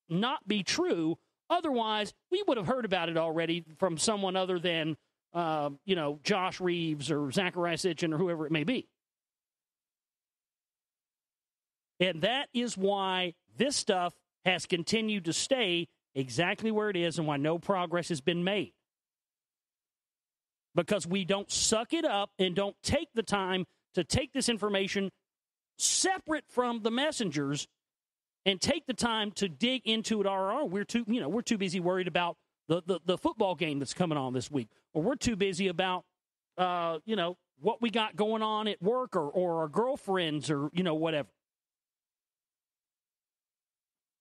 not be true. Otherwise, we would have heard about it already from someone other than, Josh Reeves or Zachariah Sitchin or whoever it may be. And that is why this stuff has continued to stay exactly where it is and why no progress has been made. Because we don't suck it up and don't take the time to take this information separate from the messengers and take the time to dig into it on our own. We're too busy worried about the football game that's coming on this week, or we're too busy about what we got going on at work or our girlfriends or whatever.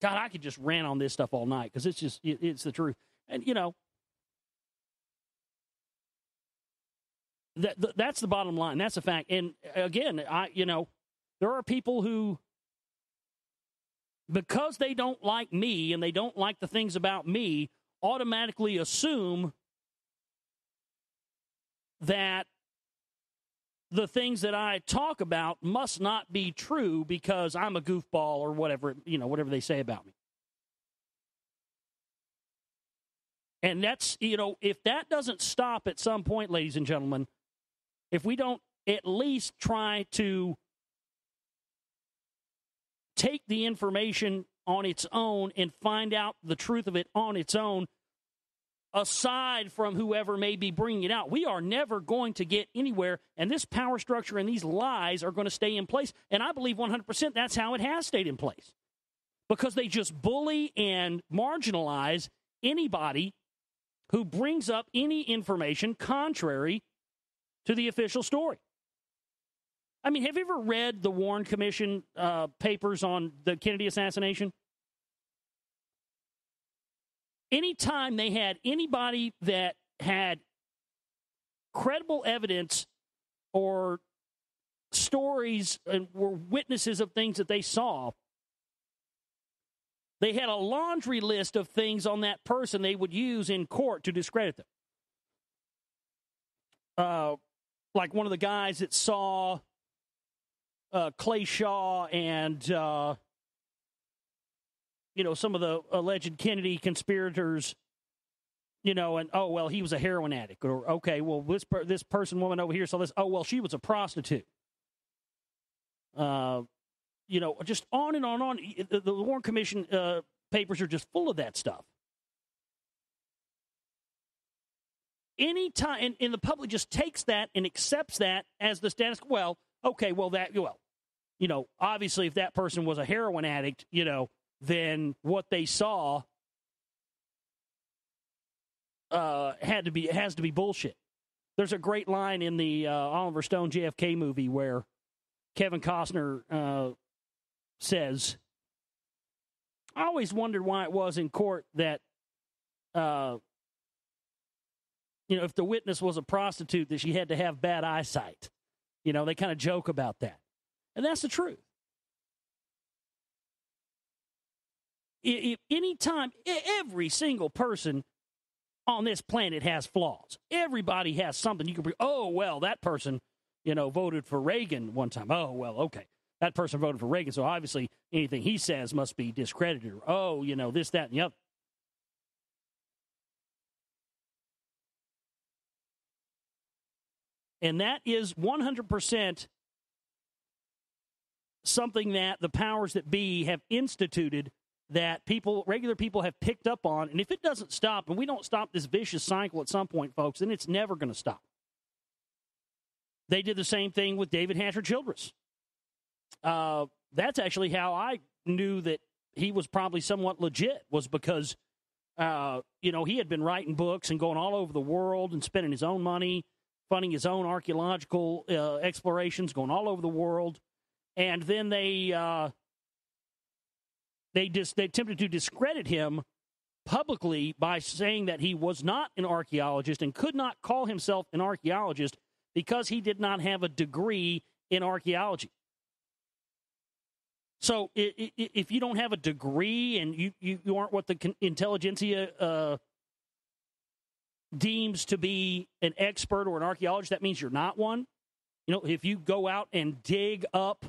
God, I could just rant on this stuff all night because it's the truth. And that's the bottom line. That's a fact. And again, there are people who, because they don't like me and they don't like the things about me, automatically assume that the things that I talk about must not be true because I'm a goofball or whatever they say about me. And that's, if that doesn't stop at some point, ladies and gentlemen, if we don't at least try to take the information on its own and find out the truth of it on its own, aside from whoever may be bringing it out, we are never going to get anywhere, and this power structure and these lies are going to stay in place. And I believe 100% that's how it has stayed in place, because they just bully and marginalize anybody who brings up any information contrary to the official story. I mean, have you ever read the Warren Commission papers on the Kennedy assassination? Anytime they had anybody that had credible evidence or stories and were witnesses of things that they saw, they had a laundry list of things on that person they would use in court to discredit them. Like one of the guys that saw Clay Shaw and some of the alleged Kennedy conspirators, and, oh, well, he was a heroin addict. Or, okay, well, this woman over here saw this. Oh, well, she was a prostitute. Just on and on and on. The Warren Commission papers are just full of that stuff. Anytime, and the public just takes that and accepts that as the status quo. Well, okay, obviously if that person was a heroin addict, then what they saw has to be bullshit. There's a great line in the Oliver Stone JFK movie where Kevin Costner says, I always wondered why it was in court that, if the witness was a prostitute, that she had to have bad eyesight. They kind of joke about that. And that's the truth. If any time, every single person on this planet has flaws. Everybody has something you can bring. Oh, well, that person, voted for Reagan one time. Oh, well, okay. That person voted for Reagan, so obviously anything he says must be discredited. Oh, this, that, and the other. And that is 100% something that the powers that be have instituted, that regular people have picked up on. And if it doesn't stop, and we don't stop this vicious cycle at some point, folks, then it's never going to stop. They did the same thing with David Hatcher Childress. That's actually how I knew that he was probably somewhat legit, was because, he had been writing books and going all over the world and spending his own money, funding his own archaeological explorations, going all over the world. And then they attempted to discredit him publicly by saying that he was not an archaeologist and could not call himself an archaeologist because he did not have a degree in archaeology. So if you don't have a degree and you aren't what the intelligentsia deems to be an expert or an archaeologist, that means you're not one. If you go out and dig up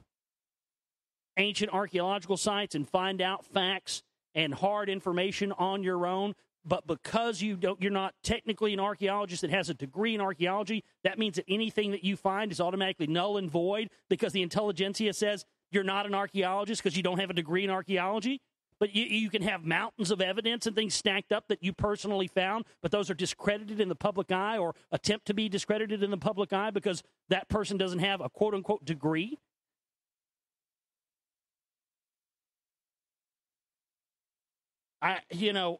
ancient archaeological sites and find out facts and hard information on your own, but because you're not technically an archaeologist that has a degree in archaeology, that means that anything that you find is automatically null and void because the intelligentsia says you're not an archaeologist because you don't have a degree in archaeology. But you can have mountains of evidence and things stacked up that you personally found, but those are discredited in the public eye or attempt to be discredited in the public eye because that person doesn't have a quote-unquote degree.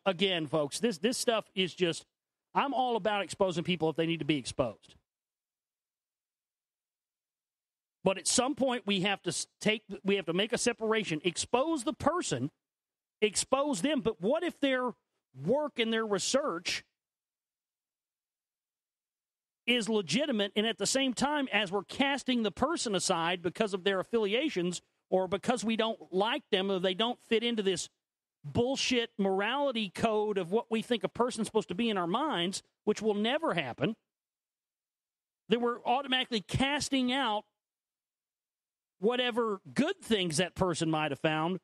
Again, folks, this stuff is just, I'm all about exposing people if they need to be exposed. But at some point, we have to make a separation, expose the person, expose them. But what if their work and their research is legitimate, and at the same time, as we're casting the person aside because of their affiliations or because we don't like them or they don't fit into this bullshit morality code of what we think a person's supposed to be in our minds, which will never happen, then we're automatically casting out whatever good things that person might have found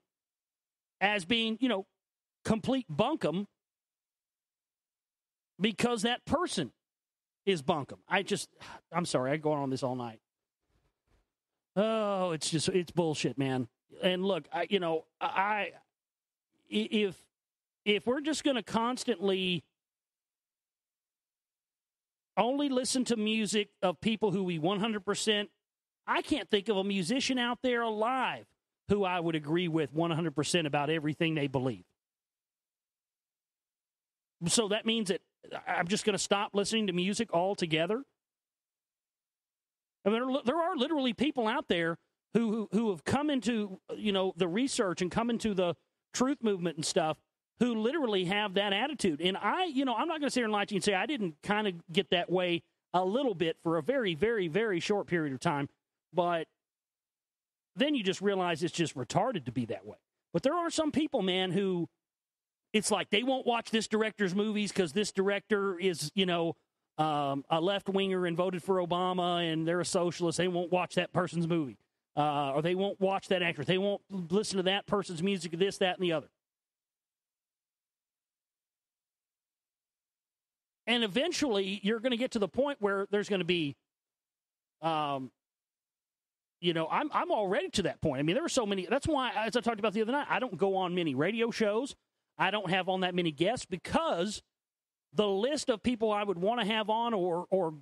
as being, complete bunkum because that person is bunkum. I'm sorry, I go on this all night. Oh, it's bullshit, man. And look, if we're just going to constantly only listen to music of people who we 100%, I can't think of a musician out there alive who I would agree with 100% about everything they believe. So that means that I'm just going to stop listening to music altogether. I mean, there are literally people out there who have come into, the research and come into the truth movement and stuff who literally have that attitude. And I'm not going to sit here and lie to you and say I didn't kind of get that way a little bit for a very, very, very short period of time. But then you just realize it's just retarded to be that way. But there are some people, man, who it's like they won't watch this director's movies because this director is, a left-winger and voted for Obama and they're a socialist. They won't watch that person's movie. Or they won't watch that actor. They won't listen to that person's music, this, that, and the other. And eventually, you're going to get to the point where there's going to be, I'm already to that point. I mean, there are so many. That's why, as I talked about the other night, I don't go on many radio shows. I don't have on that many guests because the list of people I would want to have on or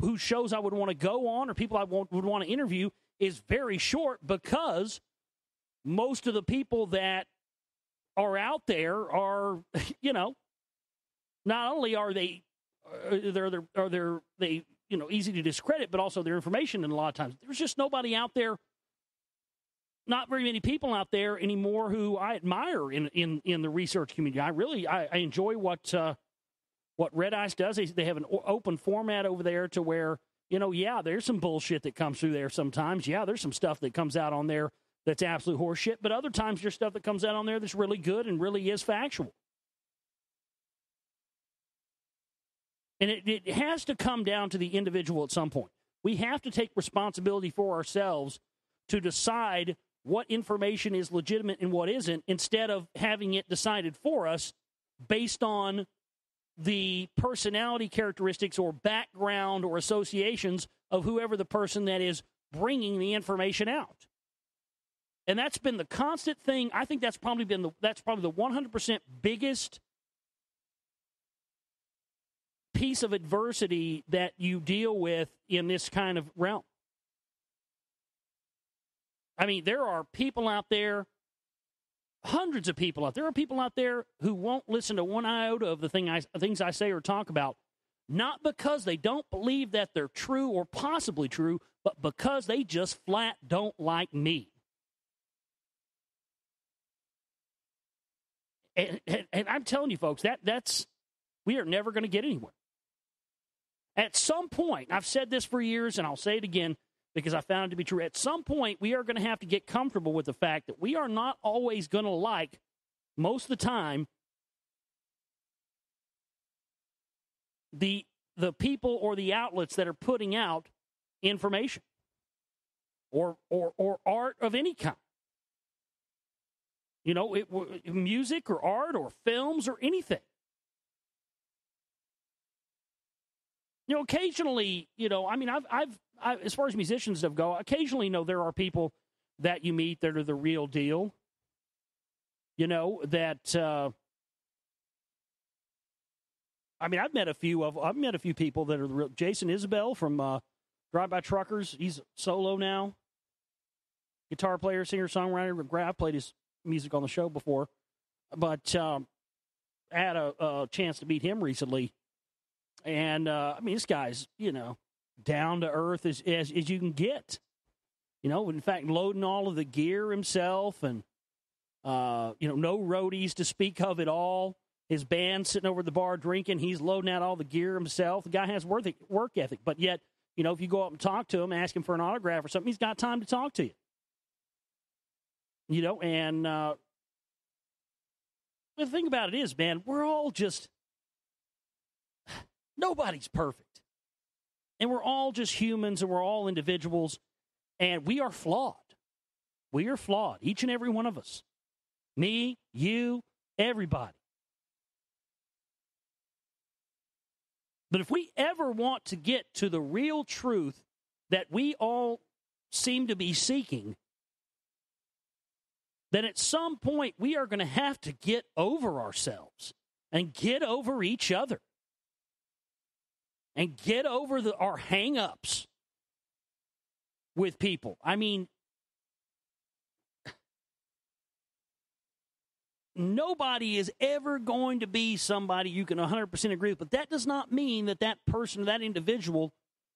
whose shows I would want to go on or people I would want to interview is very short because most of the people that are out there are, not only are they easy to discredit, but also their information. And a lot of times there's just nobody out there, not very many people out there anymore who I admire in the research community. I enjoy what Red Ice does. They have an open format over there to where, there's some bullshit that comes through there sometimes. Yeah, there's some stuff that comes out on there that's absolute horseshit. But other times there's stuff that comes out on there that's really good and really is factual. And it has to come down to the individual at some point. We have to take responsibility for ourselves to decide what information is legitimate and what isn't, instead of having it decided for us based on the personality characteristics or background or associations of whoever the person that is bringing the information out. And that's been the constant thing. I think that's probably the 100% biggest piece of adversity that you deal with in this kind of realm. I mean, there are people out there, hundreds of people out there. There are people out there who won't listen to one iota of the things I say or talk about, not because they don't believe that they're true or possibly true, but because they just flat don't like me. And I'm telling you, folks, that's we are never going to get anywhere. At some point, I've said this for years, and I'll say it again because I found it to be true. At some point, we are going to have to get comfortable with the fact that we are not always going to like, most of the time, the people or the outlets that are putting out information or art of any kind. Music or art or films or anything. Occasionally, I've as far as musicians go, occasionally, there are people that you meet that are the real deal. I've met a few people that are the real. Jason Isabel from Drive-By Truckers. He's solo now. Guitar player, singer, songwriter. I've played his music on the show before, but I had a chance to meet him recently. And, this guy's, down to earth as you can get. In fact, loading all of the gear himself and, no roadies to speak of at all. His band sitting over at the bar drinking. He's loading out all the gear himself. The guy has work ethic. But yet, if you go up and talk to him, ask him for an autograph or something, he's got time to talk to you. And the thing about it is, man, we're all just... Nobody's perfect. And we're all just humans and we're all individuals. And we are flawed. We are flawed. Each and every one of us. Me, you, everybody. But if we ever want to get to the real truth that we all seem to be seeking, then at some point we are going to have to get over ourselves and get over each other and get over our hang-ups with people. I mean, nobody is ever going to be somebody you can 100% agree with, but that does not mean that that person, that individual,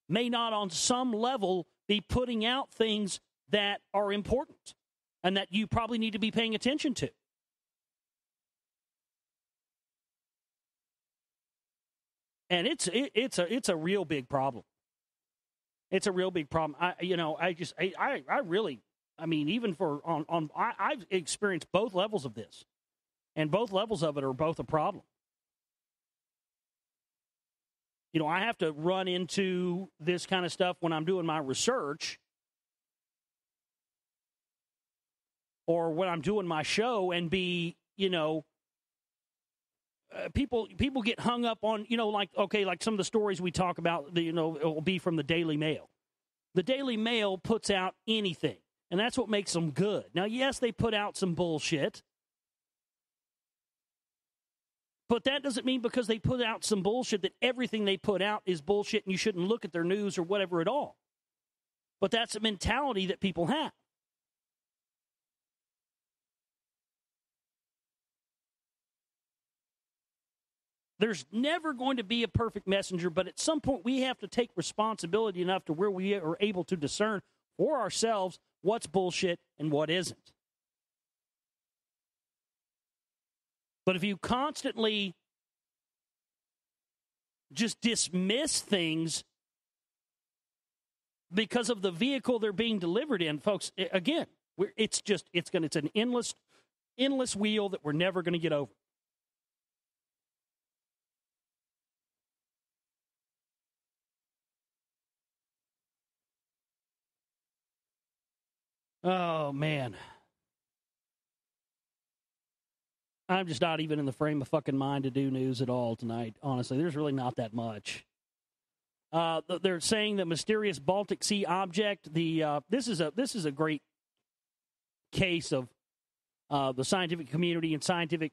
may not on some level be putting out things that are important and that you probably need to be paying attention to. And it's a real big problem. It's a real big problem. I've experienced both levels of this, and both levels of it are both a problem. You know, I have to run into this kind of stuff when I'm doing my research or when I'm doing my show and be, you know, people get hung up on, you know, like some of the stories we talk about, you know, it will be from the Daily Mail. The Daily Mail puts out anything, and that's what makes them good. Now, yes, they put out some bullshit, but that doesn't mean because they put out some bullshit that everything they put out is bullshit and you shouldn't look at their news or whatever at all. But that's a mentality that people have. There's never going to be a perfect messenger, but at some point we have to take responsibility enough to where we are able to discern for ourselves what's bullshit and what isn't. But if you constantly just dismiss things because of the vehicle they're being delivered in, folks, again, it's an endless wheel that we're never going to get over. Oh, man. I'm just not even in the frame of fucking mind to do news at all tonight, honestly. There's really not that much. They're saying the mysterious Baltic Sea object, this is a great case of the scientific community and scientific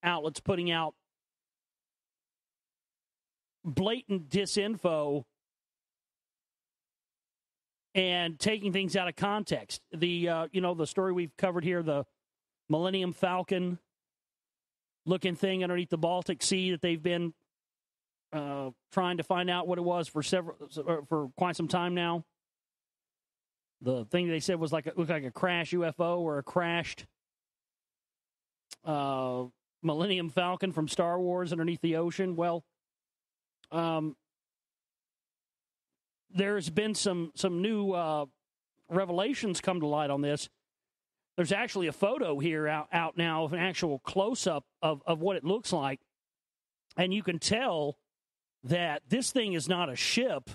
outlets putting out blatant disinfo and taking things out of context. The story we've covered here, the Millennium Falcon looking thing underneath the Baltic Sea that they've been trying to find out what it was for quite some time now. The thing they said was looked like a crash UFO or a crashed Millennium Falcon from Star Wars underneath the ocean. Well, there's been some new revelations come to light on this. There's actually a photo here out now of an actual close-up of what it looks like. And you can tell that this thing is not a ship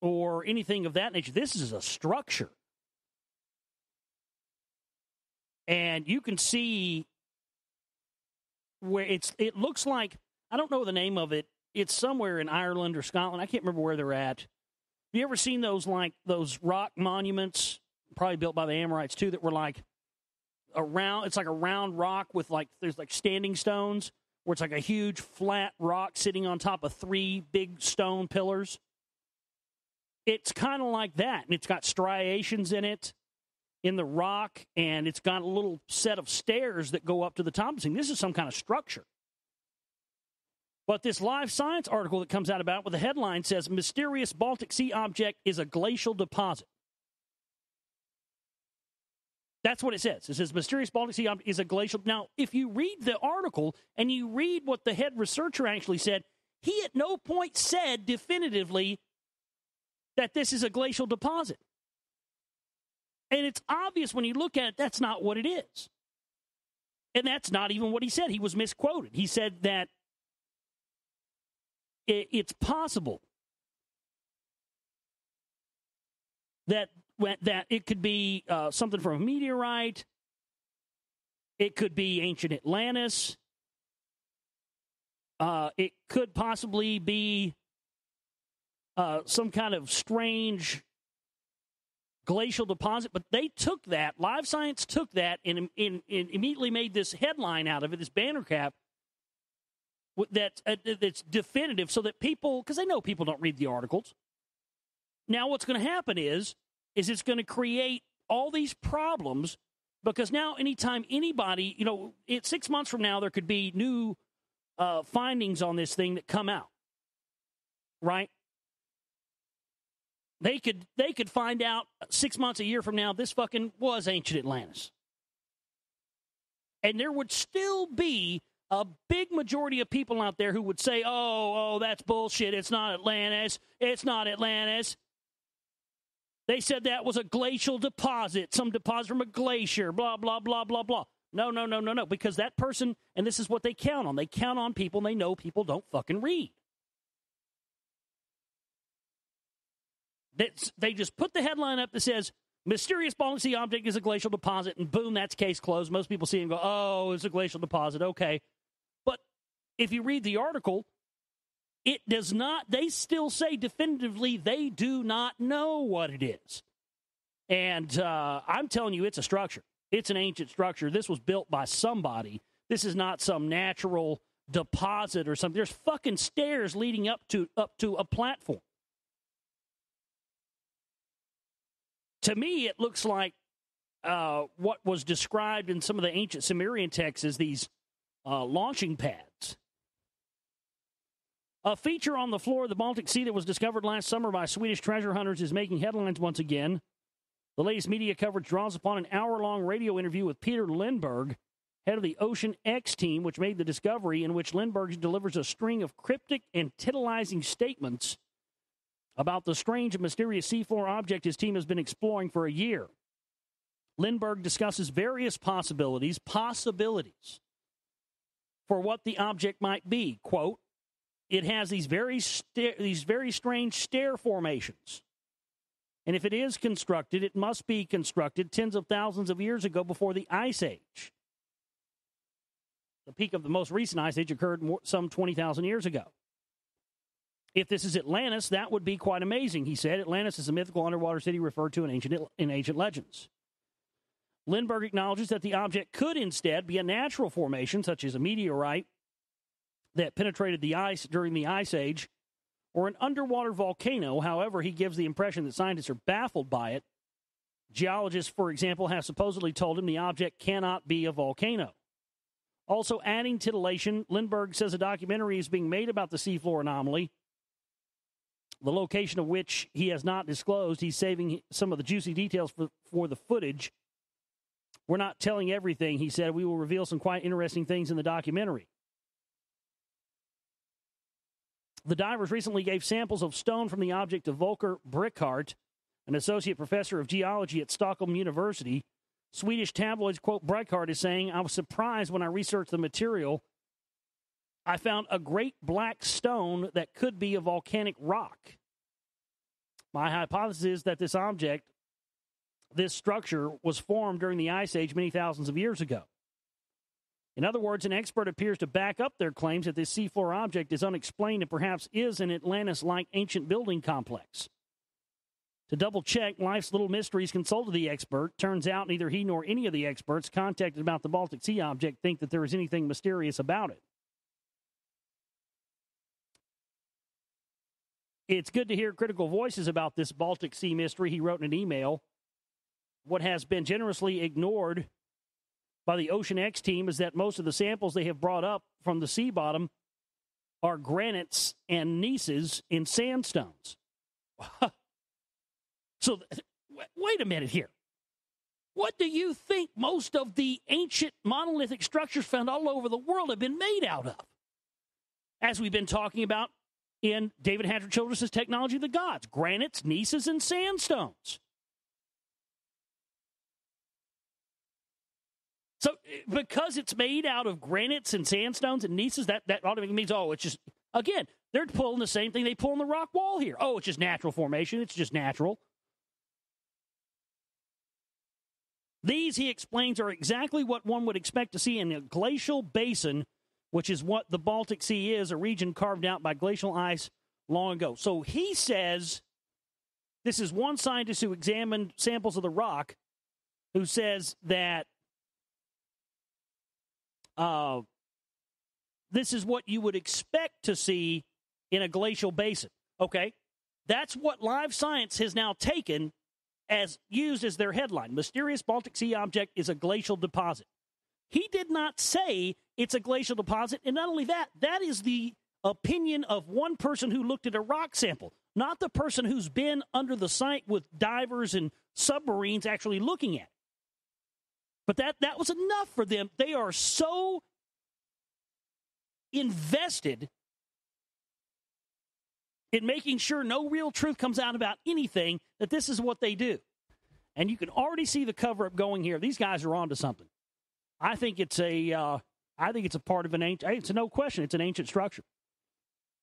or anything of that nature. This is a structure. And you can see where it looks like, I don't know the name of it. It's somewhere in Ireland or Scotland. I can't remember where they're at. Have you ever seen those rock monuments, probably built by the Amorites too, that were like it's like a round rock with there's standing stones where it's like a huge flat rock sitting on top of three big stone pillars? It's kind of like that, and it's got striations in it, in the rock, and it's got a little set of stairs that go up to the top of the thing. This is some kind of structure. But this Live Science article that comes out about it with the headline says, mysterious Baltic Sea object is a glacial deposit. That's what it says. It says, mysterious Baltic Sea object is a glacial. Now, if you read the article and you read what the head researcher actually said, he at no point said definitively that this is a glacial deposit. And it's obvious when you look at it, that's not what it is. And that's not even what he said. He was misquoted. He said that it's possible that it could be something from a meteorite. It could be ancient Atlantis. It could possibly be some kind of strange glacial deposit, but they took that. Live Science took that and immediately made this headline out of it, this banner cap that's definitive, so that people, because they know people don't read the articles. Now, what's going to happen is it's going to create all these problems, because now anytime anybody, 6 months from now, there could be new findings on this thing that come out, right? They could find out 6 months, a year from now, this fucking was ancient Atlantis. And there would still be a big majority of people out there who would say, oh, that's bullshit. It's not Atlantis. It's not Atlantis. They said that was a glacial deposit, some deposit from a glacier, blah, blah, blah, blah, blah. No, because that person, and this is what they count on. They count on people, and they know people don't fucking read. They just put the headline up that says, mysterious Baltic Sea object is a glacial deposit, and boom, that's case closed. Most people see it and go, oh, it's a glacial deposit, okay. But if you read the article, it does not, they still say definitively they do not know what it is. And I'm telling you, it's a structure. It's an ancient structure. This was built by somebody. This is not some natural deposit or something. There's fucking stairs leading up to a platform. To me, it looks like what was described in some of the ancient Sumerian texts as these launching pads. A feature on the floor of the Baltic Sea that was discovered last summer by Swedish treasure hunters is making headlines once again. The latest media coverage draws upon an hour-long radio interview with Peter Lindberg, head of the Ocean X team, which made the discovery, in which Lindberg delivers a string of cryptic and titillizing statements about the strange and mysterious seafloor object his team has been exploring for a year. Lindberg discusses various possibilities for what the object might be. Quote, it has these very strange stair formations. And if it is constructed, it must be constructed tens of thousands of years ago before the Ice Age. The peak of the most recent Ice Age occurred some 20,000 years ago. If this is Atlantis, that would be quite amazing, he said. Atlantis is a mythical underwater city referred to in ancient legends. Lindbergh acknowledges that the object could instead be a natural formation, such as a meteorite that penetrated the ice during the Ice Age, or an underwater volcano. However, he gives the impression that scientists are baffled by it. Geologists, for example, have supposedly told him the object cannot be a volcano. Also adding titillation, Lindbergh says a documentary is being made about the seafloor anomaly, the location of which he has not disclosed. He's saving some of the juicy details for the footage. We're not telling everything, he said. We will reveal some quite interesting things in the documentary. The divers recently gave samples of stone from the object to Volker Brickhart, an associate professor of geology at Stockholm University. Swedish tabloids quote Brickhart as saying, I was surprised when I researched the material. I found a great black stone that could be a volcanic rock. My hypothesis is that this object, this structure, was formed during the Ice Age many thousands of years ago. In other words, an expert appears to back up their claims that this seafloor object is unexplained and perhaps is an Atlantis-like ancient building complex. To double-check, Life's Little Mysteries consulted the expert. Turns out neither he nor any of the experts contacted about the Baltic Sea object think that there is anything mysterious about it. It's good to hear critical voices about this Baltic Sea mystery, he wrote in an email. What has been generously ignored by the Ocean X team is that most of the samples they have brought up from the sea bottom are granites and gneisses in sandstones. So, wait a minute here. What do you think most of the ancient monolithic structures found all over the world have been made out of? As we've been talking about in David Hatcher Childress's Technology of the Gods, granites, gneisses, and sandstones. So, because it's made out of granites and sandstones and gneisses, that automatically means, oh, it's just, again, they're pulling the same thing they pull in the rock wall here. Oh, it's just natural formation. It's just natural. These, he explains, are exactly what one would expect to see in a glacial basin which is what the Baltic Sea is, a region carved out by glacial ice long ago. So he says, this is one scientist who examined samples of the rock, who says that this is what you would expect to see in a glacial basin. Okay, that's what Live Science has now taken as used as their headline. Mysterious Baltic Sea object is a glacial deposit. He did not say it's a glacial deposit, and not only that, that is the opinion of one person who looked at a rock sample, not the person who's been under the site with divers and submarines actually looking at it. But that was enough for them. They are so invested in making sure no real truth comes out about anything that this is what they do. And you can already see the cover-up going here. These guys are onto something. I think it's a part of an ancient. It's no question. It's an ancient structure.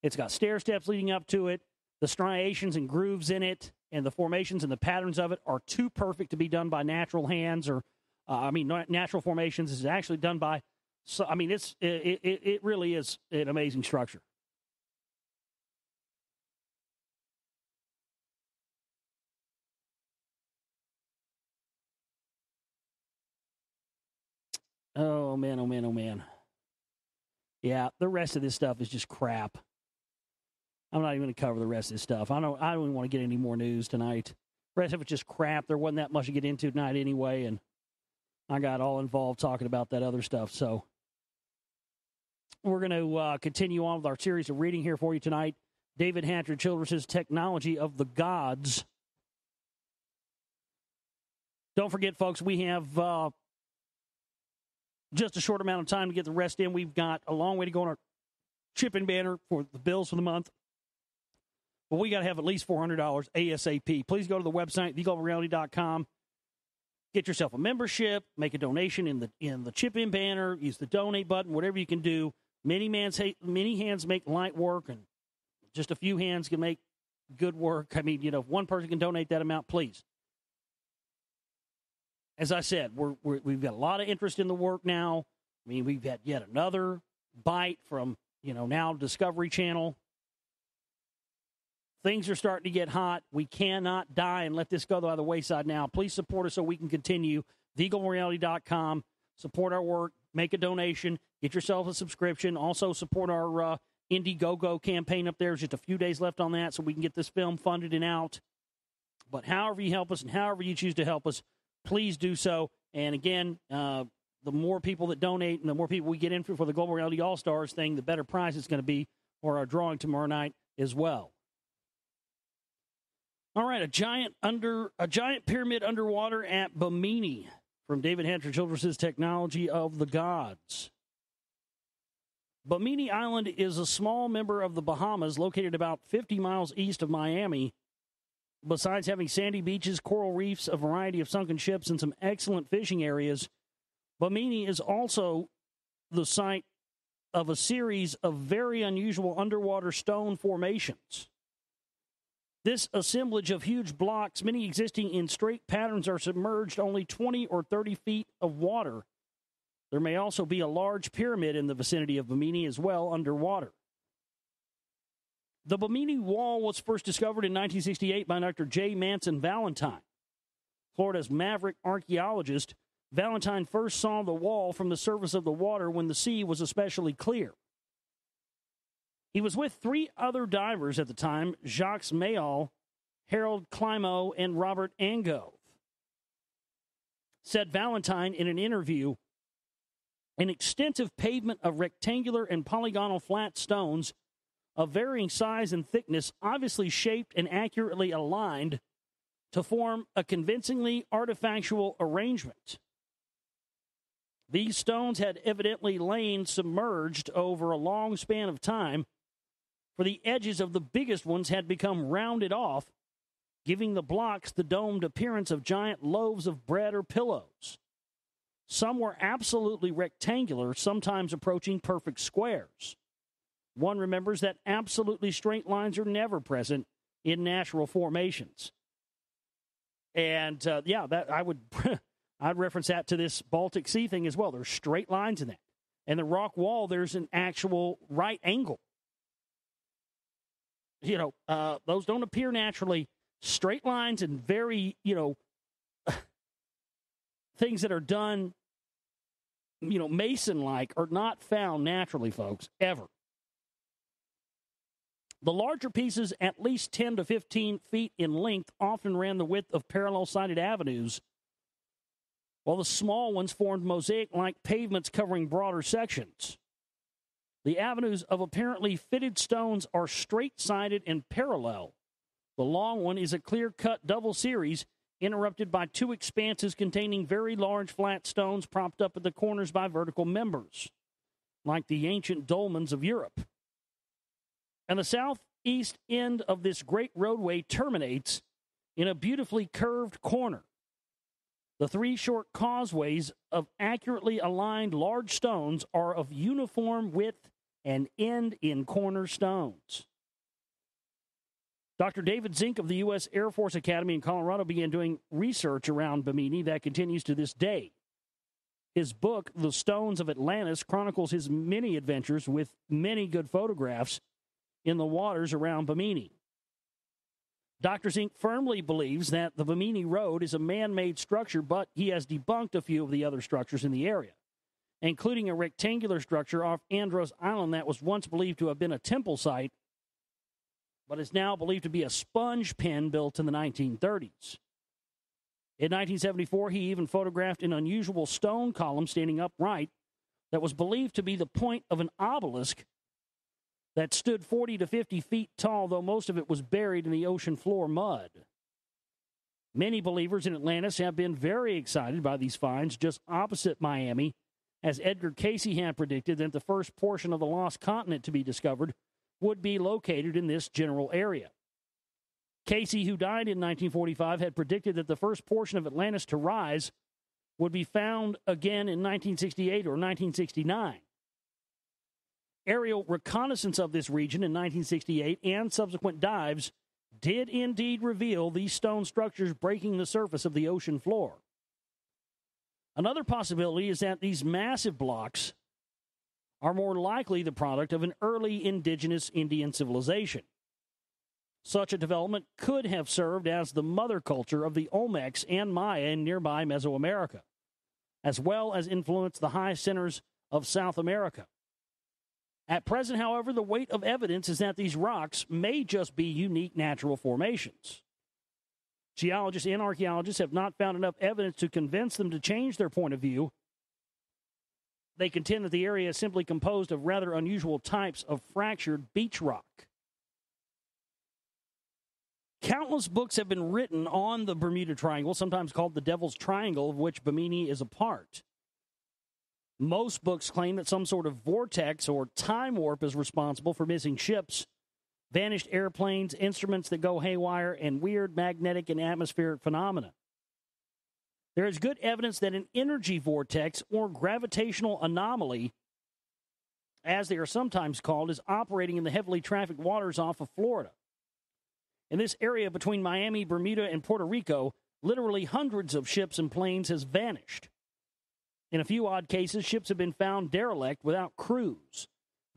It's got stair steps leading up to it. The striations and grooves in it, and the formations and the patterns of it are too perfect to be done by natural hands or, natural formations. This is actually done by. So it really is an amazing structure. Oh man, oh man, oh man. Yeah, the rest of this stuff is just crap. I'm not even going to cover the rest of this stuff. I don't even want to get any more news tonight. The rest of it's just crap. There wasn't that much to get into tonight anyway, and I got all involved talking about that other stuff. So we're going to continue on with our series of reading here for you tonight. David Hatcher Childress's Technology of the Gods. Don't forget, folks, we have just a short amount of time to get the rest in. We've got a long way to go on our shipping banner for the bills for the month. But we got to have at least $400 ASAP. Please go to the website, theglobalreality.com. Get yourself a membership. Make a donation in the chip-in banner. Use the donate button, whatever you can do. Many hands make light work, and just a few hands can make good work. I mean, if one person can donate that amount, please. As I said, we've got a lot of interest in the work now. I mean, we've had yet another bite from, now Discovery Channel. Things are starting to get hot. We cannot die and let this go by the wayside now. Please support us so we can continue. TheGlobalReality.com. Support our work. Make a donation. Get yourself a subscription. Also support our Indiegogo campaign up there. There's just a few days left on that so we can get this film funded and out. But however you help us and however you choose to help us, please do so. And again, the more people that donate and the more people we get in for the Global Reality All-Stars thing, the better prize it's going to be for our drawing tomorrow night as well. All right, a giant pyramid underwater at Bimini from David Hatcher Childress's Technology of the Gods. Bimini Island is a small member of the Bahamas located about 50 miles east of Miami. Besides having sandy beaches, coral reefs, a variety of sunken ships, and some excellent fishing areas, Bimini is also the site of a series of very unusual underwater stone formations. This assemblage of huge blocks, many existing in straight patterns, are submerged only 20 or 30 feet of water. There may also be a large pyramid in the vicinity of Bimini as well underwater. The Bimini Wall was first discovered in 1968 by Dr. J. Manson Valentine. Florida's maverick archaeologist, Valentine first saw the wall from the surface of the water when the sea was especially clear. He was with three other divers at the time, Jacques Mayall, Harold Climo, and Robert Angove. Said Valentine in an interview, an extensive pavement of rectangular and polygonal flat stones of varying size and thickness, obviously shaped and accurately aligned to form a convincingly artifactual arrangement. These stones had evidently lain submerged over a long span of time, for the edges of the biggest ones had become rounded off, giving the blocks the domed appearance of giant loaves of bread or pillows. Some were absolutely rectangular, sometimes approaching perfect squares. One remembers that absolutely straight lines are never present in natural formations. And, that I would I'd reference that to this Baltic Sea thing as well. There's straight lines in that. And the rock wall, there's an actual right angle. Those don't appear naturally. Straight lines and very, things that are done, Mason-like are not found naturally, folks, ever. The larger pieces, at least 10 to 15 feet in length, often ran the width of parallel-sided avenues, while the small ones formed mosaic-like pavements covering broader sections. The avenues of apparently fitted stones are straight-sided and parallel. The long one is a clear-cut double series, interrupted by two expanses containing very large flat stones propped up at the corners by vertical members, like the ancient dolmens of Europe. And the southeast end of this great roadway terminates in a beautifully curved corner. The three short causeways of accurately aligned large stones are of uniform width and end in corner stones. Dr. David Zink of the U.S. Air Force Academy in Colorado began doing research around Bimini that continues to this day. His book, The Stones of Atlantis, chronicles his many adventures with many good photographs in the waters around Bimini. Dr. Zink firmly believes that the Bimini Road is a man-made structure, but he has debunked a few of the other structures in the area, including a rectangular structure off Andros Island that was once believed to have been a temple site, but is now believed to be a sponge pen built in the 1930s. In 1974, he even photographed an unusual stone column standing upright that was believed to be the point of an obelisk that stood 40 to 50 feet tall, though most of it was buried in the ocean floor mud. Many believers in Atlantis have been very excited by these finds just opposite Miami, as Edgar Cayce had predicted that the first portion of the lost continent to be discovered would be located in this general area. Cayce, who died in 1945, had predicted that the first portion of Atlantis to rise would be found again in 1968 or 1969. Aerial reconnaissance of this region in 1968 and subsequent dives did indeed reveal these stone structures breaking the surface of the ocean floor. Another possibility is that these massive blocks are more likely the product of an early indigenous Indian civilization. Such a development could have served as the mother culture of the Olmecs and Maya in nearby Mesoamerica, as well as influenced the high centers of South America. At present, however, the weight of evidence is that these rocks may just be unique natural formations. Geologists and archaeologists have not found enough evidence to convince them to change their point of view. They contend that the area is simply composed of rather unusual types of fractured beach rock. Countless books have been written on the Bermuda Triangle, sometimes called the Devil's Triangle, of which Bimini is a part. Most books claim that some sort of vortex or time warp is responsible for missing ships, vanished airplanes, instruments that go haywire, and weird magnetic and atmospheric phenomena. There is good evidence that an energy vortex or gravitational anomaly, as they are sometimes called, is operating in the heavily trafficked waters off of Florida. In this area between Miami, Bermuda, and Puerto Rico, literally hundreds of ships and planes has vanished. In a few odd cases, ships have been found derelict without crews.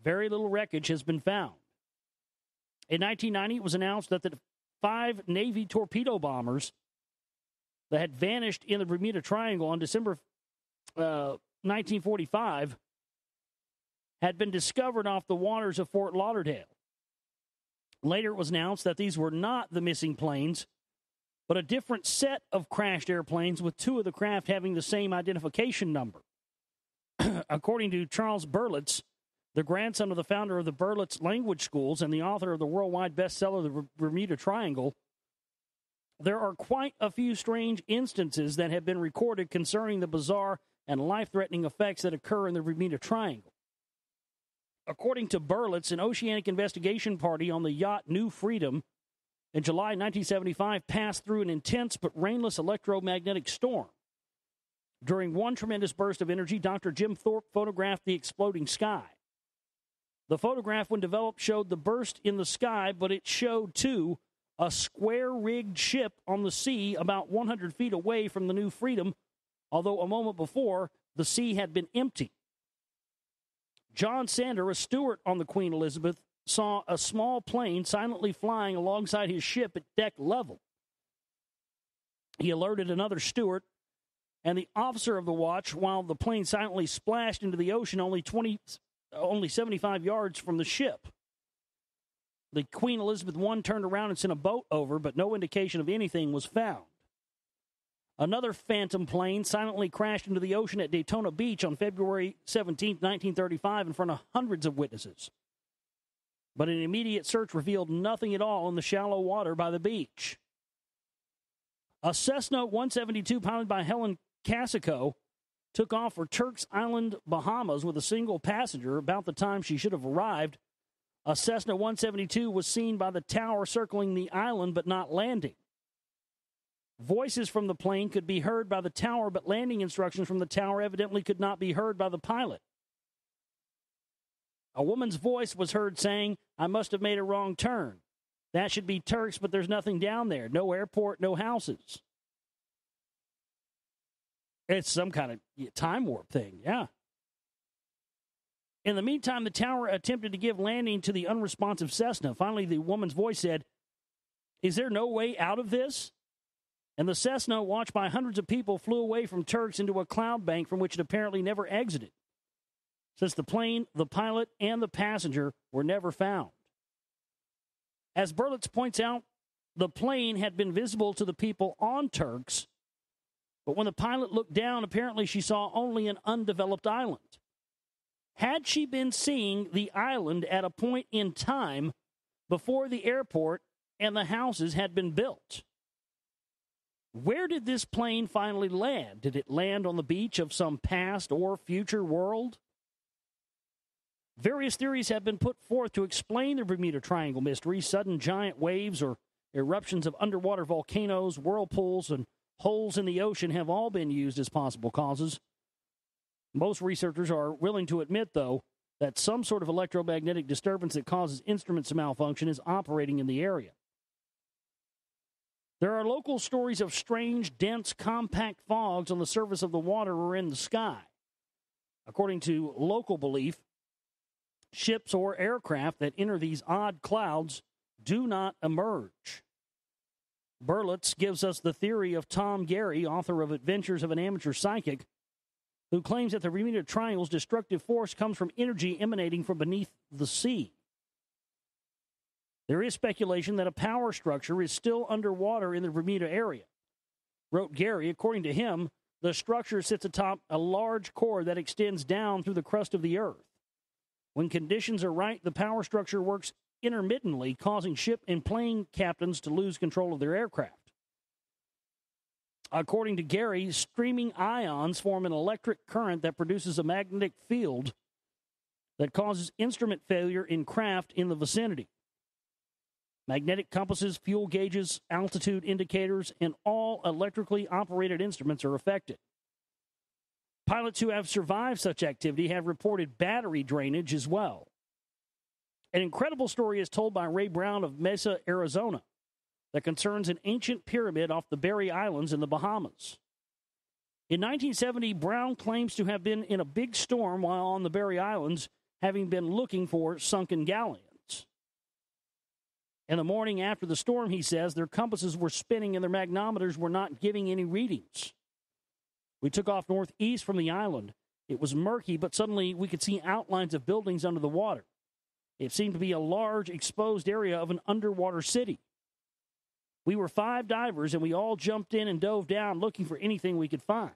Very little wreckage has been found. In 1990, it was announced that the 5 Navy torpedo bombers that had vanished in the Bermuda Triangle on December 1945 had been discovered off the waters of Fort Lauderdale. Later, it was announced that these were not the missing planes, but a different set of crashed airplanes with 2 of the craft having the same identification number. According to Charles Berlitz, the grandson of the founder of the Berlitz Language Schools and the author of the worldwide bestseller, The Bermuda Triangle, there are quite a few strange instances that have been recorded concerning the bizarre and life-threatening effects that occur in the Bermuda Triangle. According to Berlitz, an oceanic investigation party on the yacht New Freedom in July 1975 passed through an intense but rainless electromagnetic storm. During one tremendous burst of energy, Dr. Jim Thorpe photographed the exploding sky. The photograph, when developed, showed the burst in the sky, but it showed, too, a square-rigged ship on the sea about 100 feet away from the New Freedom, although a moment before, the sea had been empty. John Sander, a steward on the Queen Elizabeth, saw a small plane silently flying alongside his ship at deck level. He alerted another steward and the officer of the watch while the plane silently splashed into the ocean only 75 yards from the ship. The Queen Elizabeth I turned around and sent a boat over, but no indication of anything was found. Another phantom plane silently crashed into the ocean at Daytona Beach on February 17, 1935, in front of hundreds of witnesses. But an immediate search revealed nothing at all in the shallow water by the beach. A Cessna 172 piloted by Helen Casico took off for Turks Island, Bahamas with a single passenger. About the time she should have arrived, a Cessna 172 was seen by the tower circling the island but not landing. Voices from the plane could be heard by the tower, but landing instructions from the tower evidently could not be heard by the pilot. A woman's voice was heard saying, "I must have made a wrong turn. That should be Turks, but there's nothing down there. No airport, no houses." It's some kind of time warp thing, yeah. In the meantime, the tower attempted to give landing to the unresponsive Cessna. Finally, the woman's voice said, "Is there no way out of this?" And the Cessna, watched by hundreds of people, flew away from Turks into a cloud bank from which it apparently never exited. Since the plane, the pilot, and the passenger were never found. As Berlitz points out, the plane had been visible to the people on Turks, but when the pilot looked down, apparently she saw only an undeveloped island. Had she been seeing the island at a point in time before the airport and the houses had been built? Where did this plane finally land? Did it land on the beach of some past or future world? Various theories have been put forth to explain the Bermuda Triangle mystery. Sudden giant waves or eruptions of underwater volcanoes, whirlpools, and holes in the ocean have all been used as possible causes. Most researchers are willing to admit, though, that some sort of electromagnetic disturbance that causes instruments to malfunction is operating in the area. There are local stories of strange, dense, compact fogs on the surface of the water or in the sky. According to local belief, ships or aircraft that enter these odd clouds do not emerge. Berlitz gives us the theory of Tom Gary, author of Adventures of an Amateur Psychic, who claims that the Bermuda Triangle's destructive force comes from energy emanating from beneath the sea. There is speculation that a power structure is still underwater in the Bermuda area. Wrote Gary, according to him, the structure sits atop a large core that extends down through the crust of the earth. When conditions are right, the power structure works intermittently, causing ship and plane captains to lose control of their aircraft. According to Gary, streaming ions form an electric current that produces a magnetic field that causes instrument failure in craft in the vicinity. Magnetic compasses, fuel gauges, altitude indicators, and all electrically operated instruments are affected. Pilots who have survived such activity have reported battery drainage as well. An incredible story is told by Ray Brown of Mesa, Arizona, that concerns an ancient pyramid off the Berry Islands in the Bahamas. In 1970, Brown claims to have been in a big storm while on the Berry Islands, having been looking for sunken galleons. In the morning after the storm, he says, their compasses were spinning and their magnometers were not giving any readings. We took off northeast from the island. It was murky, but suddenly we could see outlines of buildings under the water. It seemed to be a large, exposed area of an underwater city. We were 5 divers, and we all jumped in and dove down looking for anything we could find.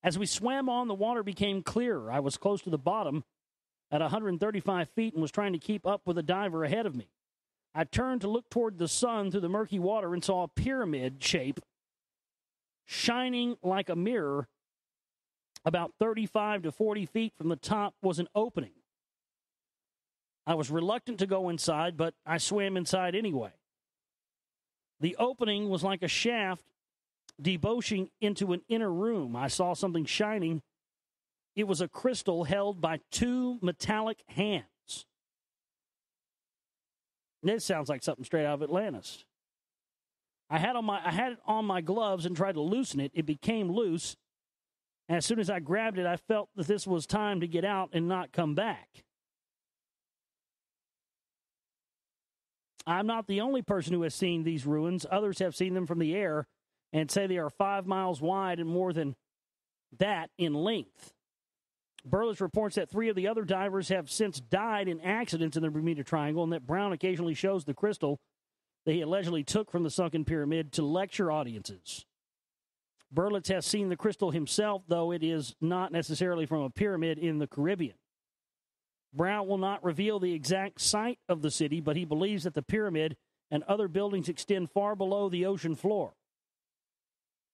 As we swam on, the water became clearer. I was close to the bottom at 135 feet and was trying to keep up with a diver ahead of me. I turned to look toward the sun through the murky water and saw a pyramid shape shining like a mirror. About 35 to 40 feet from the top was an opening. I was reluctant to go inside, but I swam inside anyway. The opening was like a shaft debouching into an inner room. I saw something shining. It was a crystal held by 2 metallic hands. This sounds like something straight out of Atlantis. I had it on my gloves and tried to loosen it. It became loose, And as soon as I grabbed it, I felt that this was time to get out and not come back. I'm not the only person who has seen these ruins. Others have seen them from the air and say they are 5 miles wide and more than that in length. Burles reports that 3 of the other divers have since died in accidents in the Bermuda Triangle, and that Brown occasionally shows the crystal that he allegedly took from the sunken pyramid to lecture audiences. Burles has seen the crystal himself, though it is not necessarily from a pyramid in the Caribbean. Brown will not reveal the exact site of the city, but he believes that the pyramid and other buildings extend far below the ocean floor.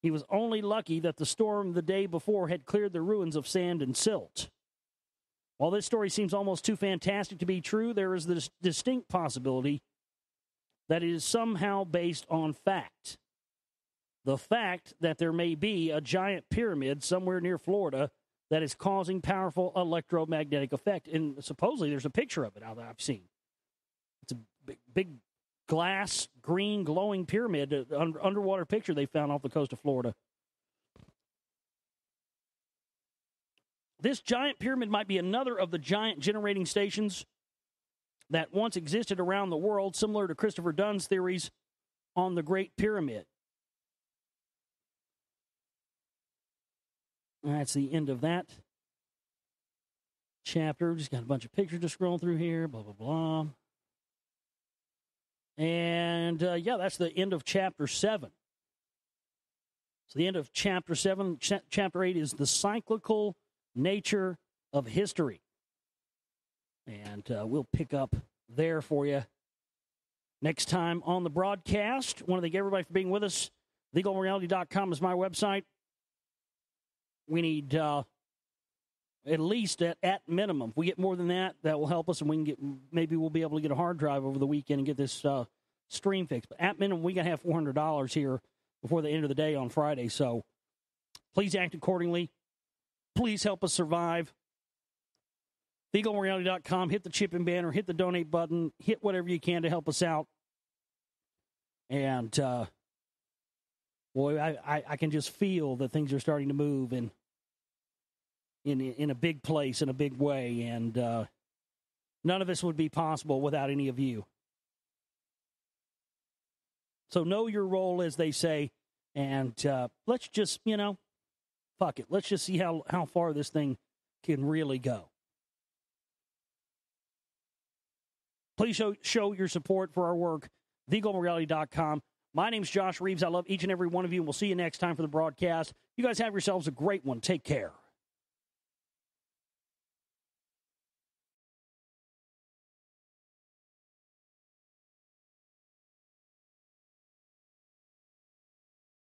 He was only lucky that the storm the day before had cleared the ruins of sand and silt. While this story seems almost too fantastic to be true, there is the distinct possibility that it is somehow based on fact. The fact that there may be a giant pyramid somewhere near Florida that is causing powerful electromagnetic effect. And supposedly there's a picture of it out that I've seen. It's a big glass, green, glowing pyramid, underwater picture they found off the coast of Florida. This giant pyramid might be another of the giant generating stations that once existed around the world, similar to Christopher Dunn's theories on the Great Pyramid. That's the end of that chapter. Just got a bunch of pictures to scroll through here, blah, blah, blah. And, that's the end of Chapter 7. So the end of Chapter 7. Chapter 8 is the cyclical nature of history. And we'll pick up there for you next time on the broadcast. I want to thank everybody for being with us. TheGoldenReality.com is my website. We need at least at minimum. If we get more than that, that will help us, and we can get, maybe we'll be able to get a hard drive over the weekend and get this stream fixed. But at minimum, we got to have $400 here before the end of the day on Friday. So please act accordingly. Please help us survive. TheGoldenReality.com. Hit the chip and banner. Hit the donate button. Hit whatever you can to help us out. And boy, I can just feel that things are starting to move in a big place, in a big way, and none of this would be possible without any of you. So know your role, as they say, and let's just, fuck it. Let's just see how far this thing can really go. Please show your support for our work, TheGoldenReality.com. My name's Josh Reeves. I love each and every one of you, and we'll see you next time for the broadcast. You guys have yourselves a great one. Take care.